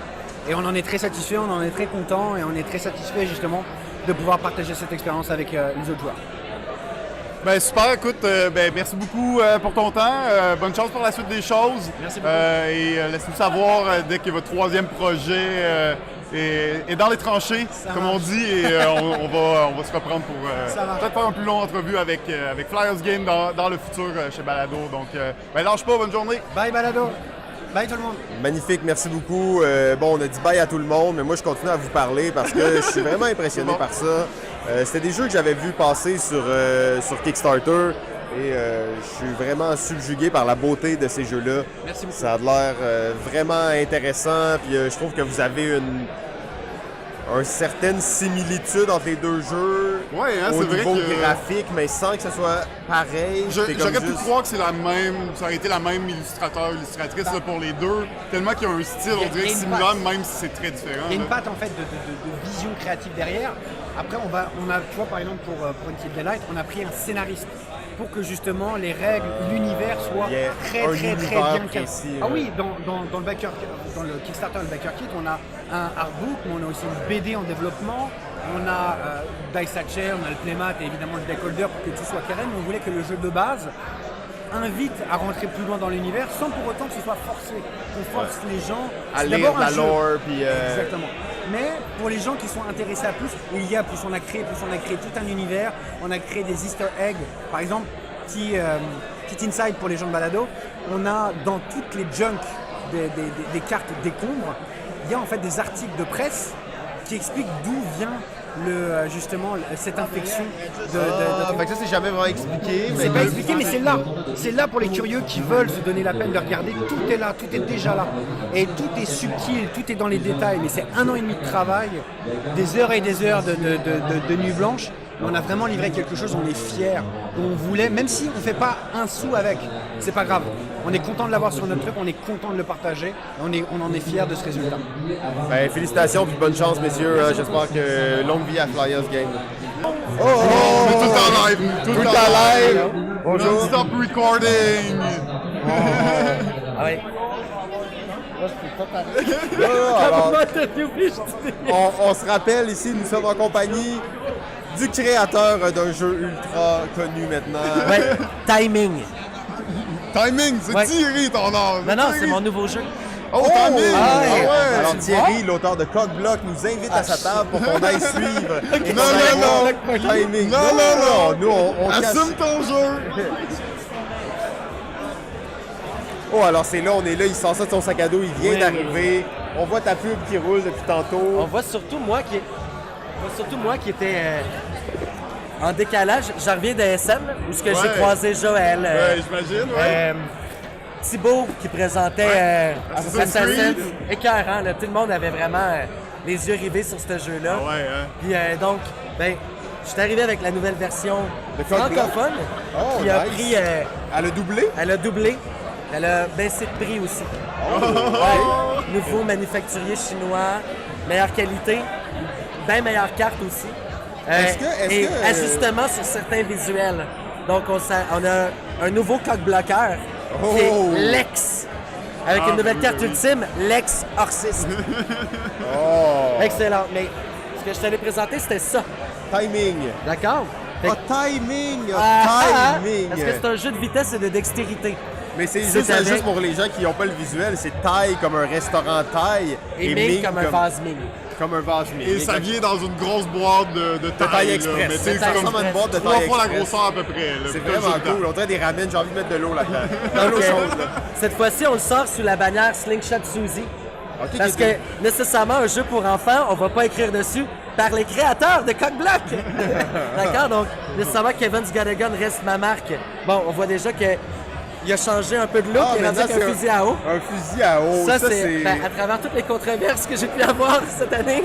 Et on en est très satisfait, on en est très content et on est très satisfait justement de pouvoir partager cette expérience avec les autres joueurs. Ben super, écoute, merci beaucoup pour ton temps. Bonne chance pour la suite des choses. Merci beaucoup. Et laisse-nous savoir dès que votre troisième projet est dans les tranchées, Ça comme marche. on dit, et on va se reprendre pour Ça marche. peut-être faire une plus longue entrevue avec Flyers Game dans le futur chez Balado. Donc, lâche pas, bonne journée. Bye Balado! Bye tout le monde! Magnifique, merci beaucoup. On a dit bye à tout le monde, mais moi je continue à vous parler parce que je suis vraiment impressionné par ça. C'était des jeux que j'avais vus passer sur Kickstarter et je suis vraiment subjugué par la beauté de ces jeux-là. Merci beaucoup. Ça a l'air vraiment intéressant, puis je trouve que vous avez une certaine similitude entre les deux jeux Ouais, hein, au c'est vrai niveau que graphique, mais sans que ce soit pareil. C'est comme j'aurais pu juste- croire que ça aurait été la même illustratrice là, pour les deux, tellement qu'il y a un style, Il y a on dirait, une similaire, patte. même si c'est très différent. Il y a une là. patte en fait de vision créative derrière. Après, on a, tu vois, par exemple pour Until Daylight, on a pris un scénariste pour que justement les règles, l'univers soient Il y a très un très univers bien cadrés. précis, Ah ouais. oui, dans le Kickstarter, le Backer Kit, on a un artbook, mais on a aussi une BD en développement. On a Dice Hatcher, on a le playmat et évidemment le deckholder pour que tout soit carré. Mais on voulait que le jeu de base invite à rentrer plus loin dans l'univers sans pour autant que ce soit forcé. Qu'on force les gens. à C'est lire d'abord un la jeu. lore, puis Exactement. Mais pour les gens qui sont intéressés à plus, il y a plus. On a créé tout un univers. On a créé des Easter eggs. Par exemple, petit inside pour les gens de balado. On a dans toutes les junks des cartes décombres, il y a en fait des articles de presse qui expliquent d'où vient justement cette infection de fait que ça, c'est jamais vraiment expliqué. c'est pas expliqué, mais c'est là. C'est là pour les curieux qui veulent se donner la peine de regarder. Tout est là, tout est déjà là. Et tout est subtil, tout est dans les détails. Mais c'est 1 an et demi de travail, des heures et des heures de nuit blanche. On a vraiment livré quelque chose, on est fiers. On voulait, même si on ne fait pas un sou avec, c'est pas grave. On est content de l'avoir sur notre truc, on est content de le partager. On en est fiers de ce résultat. Ben, félicitations puis bonne chance, messieurs. J'espère que longue vie à Flyers Game. Oh, On est tout en live. Tout en live. Bonjour. Non-stop recording. Allez. Alors, on se rappelle ici, nous sommes en compagnie du créateur d'un jeu ultra connu maintenant. Ouais, timing. Timing, c'est Ouais. Thierry ton nom. Non, non, Thierry. c'est mon nouveau jeu. Oh, timing! Ah ouais! Alors Thierry, l'auteur de Coq-Bloc, nous invite à sa table pour qu'on aille suivre. Non. Timing. Non. Nous, on casse. Assume ton jeu! Oh, alors c'est là, on est là, il sort ça de son sac à dos, il vient d'arriver. On voit ta pub qui roule depuis tantôt. On voit surtout moi qui était en décalage. J'en reviens de SM, où ce que j'ai croisé Joël. Ouais, j'imagine, ouais. Thibaut qui présentait Assassin's Assassin's Creed. Écœurant, là. Tout le monde avait vraiment les yeux rivés sur ce jeu-là. Ah ouais, hein? Puis donc, je suis arrivé avec la nouvelle version De Coq-Bloc. francophone Oh, qui a nice. pris... Elle a doublé? Elle a doublé. Elle a baissé de prix aussi. Ouais. Nouveau manufacturier chinois, meilleure qualité, bien meilleure carte aussi. Et ajustement sur certains visuels. Donc on a un nouveau coq-bloqueur qui est Lex. Avec une nouvelle carte ultime, Lex Orsis. Excellent. Mais ce que je t'allais présenter, c'était ça. Timing. D'accord? Timing! Parce que c'est un jeu de vitesse et de dextérité. Mais c'est juste pour les gens qui n'ont pas le visuel, c'est taille comme un restaurant taille. Et Ming comme un vase Ming. Comme un vase Ming. Et ça vient dans une grosse boîte de taille express. Là. Mais c'est comme une boîte de taille 3 fois la express. grosseur à peu près. Là. C'est Puis vraiment là, j'ai le cool. On dirait des ramen, j'ai envie de mettre de l'eau là-dedans. Donc, l'eau chaude, là. cette fois-ci, on le sort sous la bannière Slingshot Suzy. Ok, Parce que nécessairement, un jeu pour enfants, on va pas écrire dessus par les créateurs de Coq-Bloc. D'accord? Donc, nécessairement, Kevin's Got a Gun reste ma marque. Bon, on voit déjà qu'il a changé un peu de look, il est rendu avec un fusil à eau. Un fusil à eau, Ça, c'est à travers toutes les controverses que j'ai pu avoir cette année,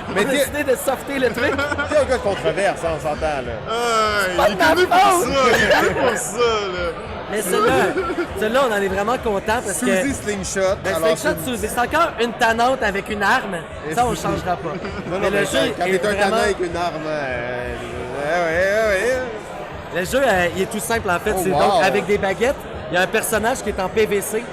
on a décidé de softer le truc. T'es un gars de controverse, hein, on s'entend, là. pas il est de ma connu pour faute. ça. Il est connu pour ça, là. Mais celui-là, on en est vraiment content parce que... Suzy Slingshot. Ben, alors, Slingshot Suzy, c'est encore une tanante avec une arme. Ça, on changera pas. Non, Mais le jeu quand est t'es un vraiment... canin avec une arme, ouais. Le jeu, il est tout simple en fait. Oh, C'est wow. donc avec des baguettes. Il y a un personnage qui est en PVC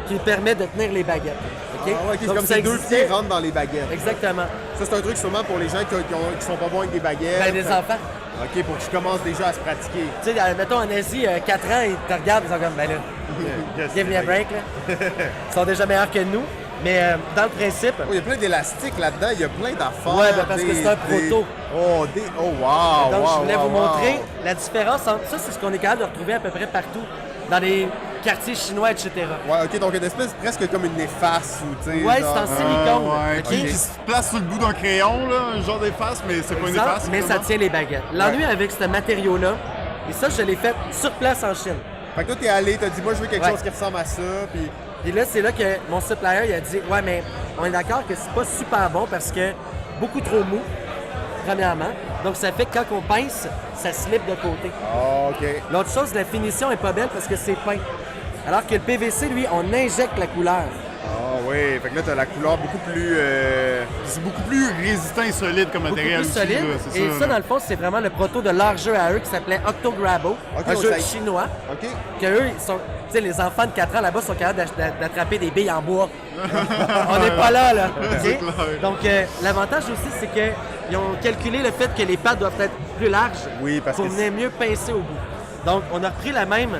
qui permet de tenir les baguettes. OK? Ah ouais, c'est Donc, comme ça ces deux existait- pieds rentrent dans les baguettes. Exactement. Ça, c'est un truc sûrement pour les gens qui sont pas bons avec des baguettes. Ben, des enfants. OK, pour qu'ils commencent déjà à se pratiquer. Tu sais, mettons en Asie, 4 ans, ils te regardent, ils sont comme, ben là, give me a break, là. Ils sont déjà meilleurs que nous. Mais dans le principe, Oh, il y a plein d'élastiques là-dedans, il y a plein d'affaires. Ouais, ben, parce que c'est un proto. Oh, wow! donc, wow, je voulais wow, vous montrer wow. la différence entre ça, c'est ce qu'on est capable de retrouver à peu près partout, dans les quartiers chinois, etc. Ouais, OK, donc une espèce presque comme une efface ou, tu sais. Ouais, genre- c'est en silicone. Ouais, OK? qui se place sur le bout d'un crayon, là, un genre d'efface, mais c'est pas une Exemple, efface. mais ça comment? tient les baguettes. L'ennui avec ce matériau-là, et ça, je l'ai fait sur place en Chine. Fait que toi, t'es allé, t'as dit, moi, je veux quelque Ouais. chose qui ressemble à ça, puis... Puis là, c'est là que mon supplier il a dit ouais, mais on est d'accord que c'est pas super bon parce que beaucoup trop mou, premièrement. Donc, ça fait que quand on pince, ça slip de côté. Ah, OK. L'autre chose, la finition est pas belle parce que c'est peint. Alors que le PVC, lui, on injecte la couleur. Ah, oui. Fait que là, t'as la couleur beaucoup plus... C'est beaucoup plus résistant et solide comme Beaucoup matériel plus aussi, solide. là, c'est Et ça, là. dans le fond, c'est vraiment le proto de leur jeu à eux qui s'appelait Octograbo, Ok, un donc jeu ça- chinois. OK. Que eux, ils sont. Tu sais, les enfants de 4 ans là-bas sont capables d'attraper des billes en bois. On n'est pas là, là. OK? Donc, l'avantage aussi, c'est qu'ils ont calculé le fait que les pattes doivent être plus larges Oui, parce pour que venir mieux pincer au bout. Donc, on a repris la même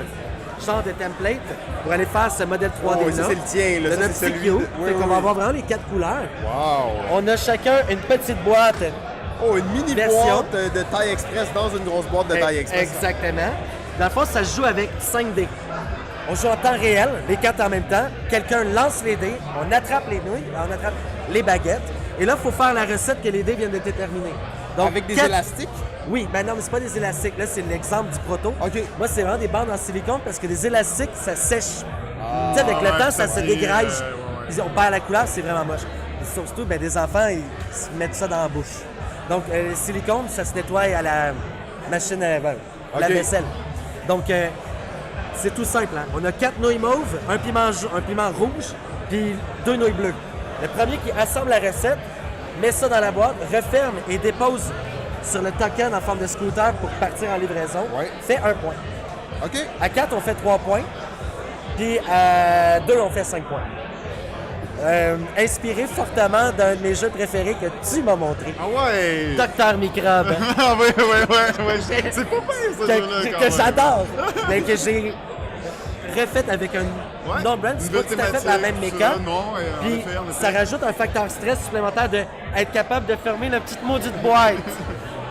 genre de template pour aller faire ce modèle 3D Oh, là. ça, c'est le tien, là. de Ça, notre c'est celui CQ. de- Fait oui, qu'on oui. va avoir vraiment les 4 couleurs. Wow! On a chacun une petite boîte. Oh, une mini Version. boîte de taille express dans une grosse boîte de taille express. Exactement. Dans le fond, ça se joue avec 5 dés. On joue en temps réel, les 4 en même temps. Quelqu'un lance les dés, on attrape les nouilles, on attrape les baguettes. Et là, il faut faire la recette que les dés viennent de déterminer. Donc, Avec des 4 élastiques? Oui, ben non, mais c'est pas des élastiques. Là, c'est l'exemple du proto. OK. Moi, c'est vraiment des bandes en silicone parce que des élastiques, ça sèche. Ah, tu sais, avec le ouais, temps, ça ça se dit, dégrège. ouais. Puis on perd la couleur, c'est vraiment moche. Et surtout, ben, des enfants, ils se mettent ça dans la bouche. Donc, le silicone, ça se nettoie à la machine à la OK. vaisselle. Donc, c'est tout simple. Hein? On a 4 nouilles mauves, un piment rouge, puis 2 nouilles bleues. Le premier qui assemble la recette, met ça dans la boîte, referme et dépose sur le token en forme de scooter pour partir en livraison, Ouais. fait 1 point. OK. À 4, on fait 3 points. Puis à 2, on fait 5 points. Inspiré fortement d'un de mes jeux préférés que tu m'as montré. Ah ouais! Docteur Microbe. Ah ouais. C'est pas pire, ce jeu-là, quand que même. j'adore, mais que j'ai refaite avec un non brand, c'est pas tout à fait la même méca. Puis ça rajoute un facteur stress supplémentaire de être capable de fermer la petite maudite boîte.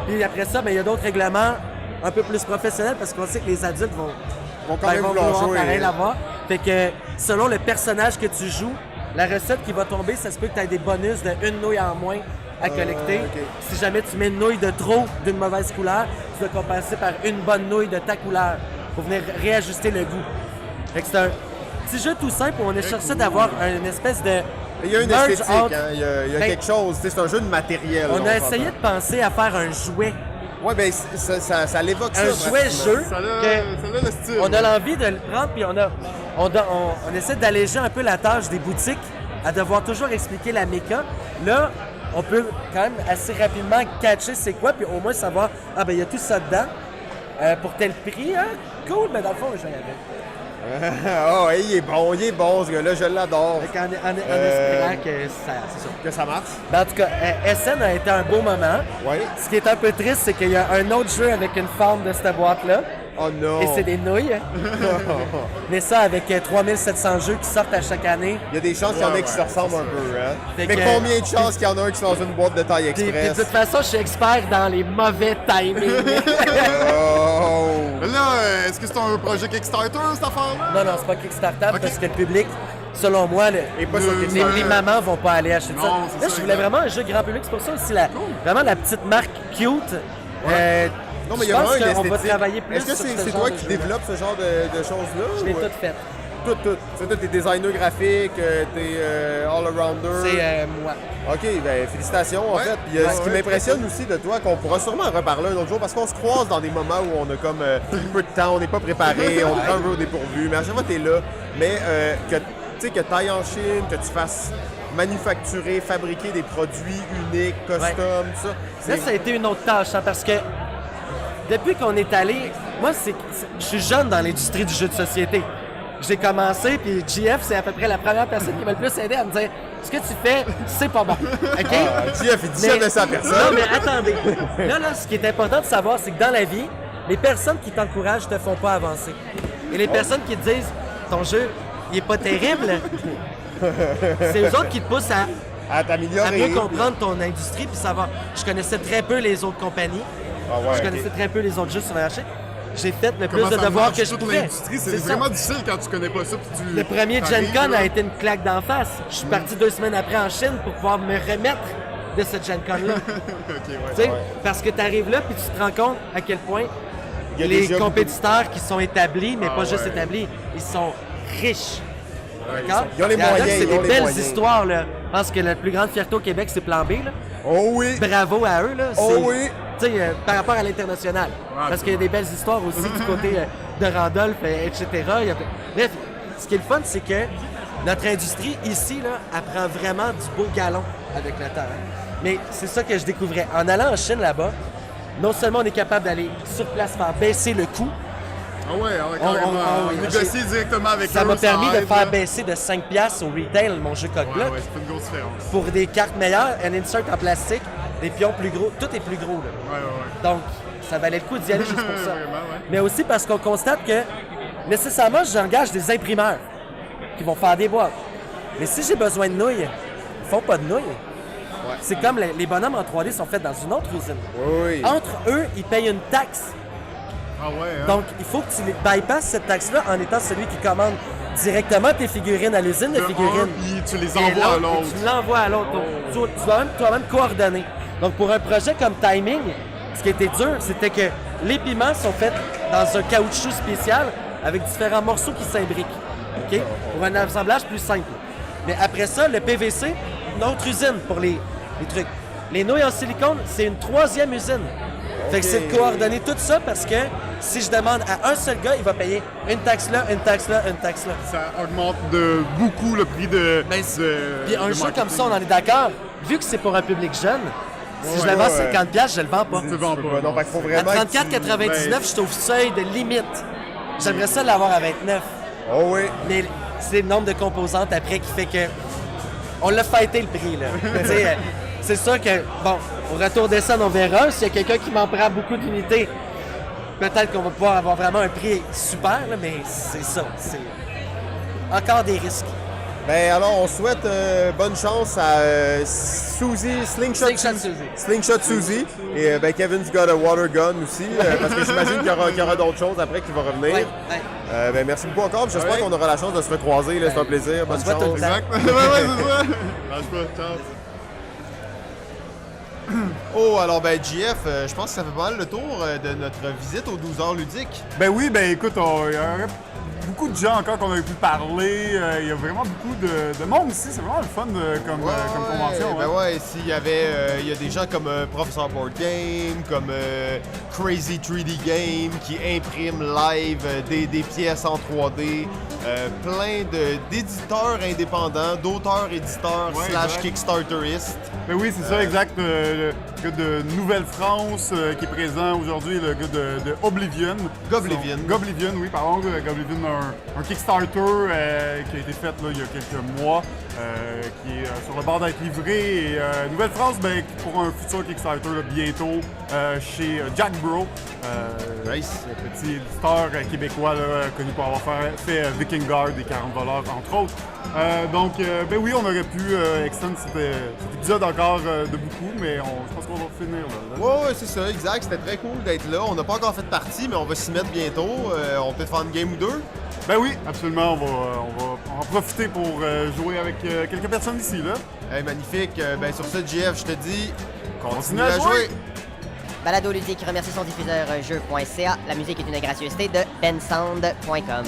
Puis après ça, il y a d'autres règlements un peu plus professionnels parce qu'on sait que les adultes vont quand même vouloir jouer. pareil là-bas. Fait que selon le personnage que tu joues, la recette qui va tomber, ça se peut que tu aies des bonus de une nouille en moins à collecter. Si jamais tu mets une nouille de trop d'une mauvaise couleur, tu dois compenser par une bonne nouille de ta couleur pour venir réajuster le goût. Fait que c'est un petit jeu tout simple où on est cherché d'avoir une espèce de... Il y a une esthétique, il y a quelque chose. C'est un jeu de matériel. On a essayé de penser à faire un jouet. Oui, bien, ça l'évoque ça. Un jouet-jeu. Ça a le style. On a l'envie de le prendre, puis on essaie d'alléger un peu la tâche des boutiques à devoir toujours expliquer la méca. Là, on peut quand même assez rapidement catcher c'est quoi, puis au moins savoir, il y a tout ça dedans. Pour tel prix, hein? Cool, mais dans le fond, j'en avais. Il est bon, ce gars-là, je l'adore. En espérant que ça marche. En tout cas, SN a été un beau moment. Oui. Ce qui est un peu triste, c'est qu'il y a un autre jeu avec une forme de cette boîte-là. Oh non! Et c'est des nouilles. Mais ça, avec 3700 jeux qui sortent à chaque année. Il y a des chances qu'il y en ait qui se ressemblent un peu, hein? Fait Mais que... combien de chances qu'il y en a un qui sont dans une boîte de taille express? De toute façon, je suis expert dans les mauvais timings. Là, est-ce que c'est un projet Kickstarter, cette affaire-là? Non, c'est pas Kickstarter parce que le public, selon moi, les mamans vont pas aller acheter ça. Là, je voulais vraiment un jeu grand public. C'est pour ça aussi vraiment la petite marque cute. Non, mais il y a vraiment une esthétique. On va travailler plus. Est-ce que c'est toi qui développes ce genre de choses-là? Je l'ai tout fait. Tout. C'est toi, t'es designer graphique, t'es all-arounder. C'est moi. OK, ben félicitations en fait. Puis ce qui m'impressionne aussi de toi, qu'on pourra sûrement reparler un autre jour, parce qu'on se croise dans des moments où on a comme peu de temps, on n'est pas préparé, on prend un peu au dépourvu, mais à chaque fois t'es là. Mais que t'ailles en Chine, que tu fasses manufacturer, fabriquer des produits uniques, custom, tout ça. Là, ça a été une autre tâche, parce que depuis qu'on est allé, moi, je suis jeune dans l'industrie du jeu de société. J'ai commencé, puis GF, c'est à peu près la première personne qui m'a le plus aidé à me dire « Ce que tu fais, c'est pas bon. » OK? GF, il dit ça de sa personne. Non, mais attendez. Là, ce qui est important de savoir, c'est que dans la vie, les personnes qui t'encouragent te font pas avancer. Et les personnes qui te disent « Ton jeu, il est pas terrible. » C'est eux autres qui te poussent à t'améliorer, à mieux comprendre ton industrie, puis savoir. Je connaissais très peu les autres compagnies. Je connaissais très peu les autres jeux sur le marché. J'ai fait le plus de devoirs que je pouvais. C'est vraiment difficile quand tu connais pas ça. Le premier Gen Con a été une claque d'en face. Je suis parti 2 semaines après en Chine pour pouvoir me remettre de ce Gen Con-là. Parce que tu arrives là puis tu te rends compte à quel point les compétiteurs qui sont établis, mais pas juste établis, ils sont riches. D'accord? Ils ont les moyens. C'est des belles histoires. Là. Je pense que la plus grande fierté au Québec, c'est Plan B. Là. Oh oui! Bravo à eux. Là. Oh oui! Par rapport à l'international. Parce qu'il y a des belles histoires aussi du côté de Randolph, etc. Bref, ce qui est le fun, c'est que notre industrie ici, là, elle prend vraiment du beau galon avec le temps. Mais c'est ça que je découvrais. En allant en Chine là-bas, non seulement on est capable d'aller sur place faire baisser le coût. On négocie directement avec eux. Ça m'a permis de faire baisser de 5$ au retail mon jeu Coq-Bloc. C'est une grosse différence. Pour des cartes meilleures, un insert en plastique, des pions plus gros, tout est plus gros. Là. Donc, ça valait le coup d'y aller juste pour ça. Mais aussi parce qu'on constate que, nécessairement, j'engage des imprimeurs qui vont faire des boîtes. Mais si j'ai besoin de nouilles, ils font pas de nouilles. C'est comme les bonhommes en 3D sont faits dans une autre usine. Entre eux, ils payent une taxe. Donc, il faut que tu bypasses cette taxe-là en étant celui qui commande directement tes figurines à l'usine de figurines. Puis tu les envoies à l'autre. Tu l'envoies à l'autre. Tu dois toi-même coordonner. Donc, pour un projet comme Timing, ce qui était dur, c'était que les piments sont faits dans un caoutchouc spécial avec différents morceaux qui s'imbriquent. OK? Pour un assemblage plus simple. Mais après ça, le PVC, une autre usine pour les trucs. Les nouilles en silicone, c'est une 3e usine. Fait que c'est de coordonner tout ça parce que si je demande à un seul gars, il va payer une taxe là, une taxe là, une taxe là. Ça augmente de beaucoup le prix de... Puis un jeu comme ça, on en est d'accord. Vu que c'est pour un public jeune, si je le vends 50$, je le vends pas. Tu le vends pas. Non, faut vraiment à 34,99$, je suis au seuil de limite. J'aimerais ça l'avoir à 29$. Oh oui. Mais c'est le nombre de composantes après qui fait que... On l'a fighté le prix, là. C'est sûr que, bon, au retour des scènes, on verra. S'il y a quelqu'un qui m'en prend beaucoup d'unités, peut-être qu'on va pouvoir avoir vraiment un prix super, là, mais c'est ça. C'est encore des risques. Ben alors, on souhaite bonne chance à Slingshot Suzy. Et ben, Kevin's got a water gun aussi, parce que j'imagine qu'il y aura d'autres choses après qui vont revenir. Ouais. Ben, merci beaucoup encore. J'espère qu'on aura la chance de se recroiser. C'est un plaisir. Bonne chance. Exact. Ouais, c'est ça. Lâche pas, ciao. Oh, alors ben JF, je pense que ça fait pas mal le tour de notre visite aux 12 heures ludiques. Ben oui, ben écoute, il y a beaucoup de gens encore qu'on a pu parler. Il y a vraiment beaucoup de monde ici. C'est vraiment le fun comme convention. Ben ouais, s'il y avait, il y a des gens comme Professor Board Game, comme Crazy 3D Game qui impriment live des pièces en 3D. Plein d'éditeurs indépendants, d'auteurs-éditeurs / Kickstarteristes. Ben oui, c'est ça, exact. Le gars de Nouvelle-France qui est présent aujourd'hui, le gars de Oblivion. Goblivion, oui, pardon. Goblivion, un Kickstarter qui a été fait là, il y a quelques mois, qui est sur le bord d'être livré. Et Nouvelle-France, ben, pour un futur Kickstarter là, bientôt chez Jack Bro, Nice. le petit éditeur québécois là, connu pour avoir fait Viking Guard et 40 voleurs, entre autres. Donc, ben oui, on aurait pu extendre cet épisode encore de beaucoup, mais je pense qu'on va finir là. Ouais, c'est ça, exact. C'était très cool d'être là. On n'a pas encore fait de partie, mais on va s'y mettre bientôt. On peut faire une game ou deux. Ben oui, absolument. On va en profiter pour jouer avec quelques personnes ici, là. Hey, magnifique. Ben sur ce, JF, je te dis, continue à à jouer. Balado Ludique remercie son diffuseur jeu.ca. La musique est une gracieuseté de bensound.com.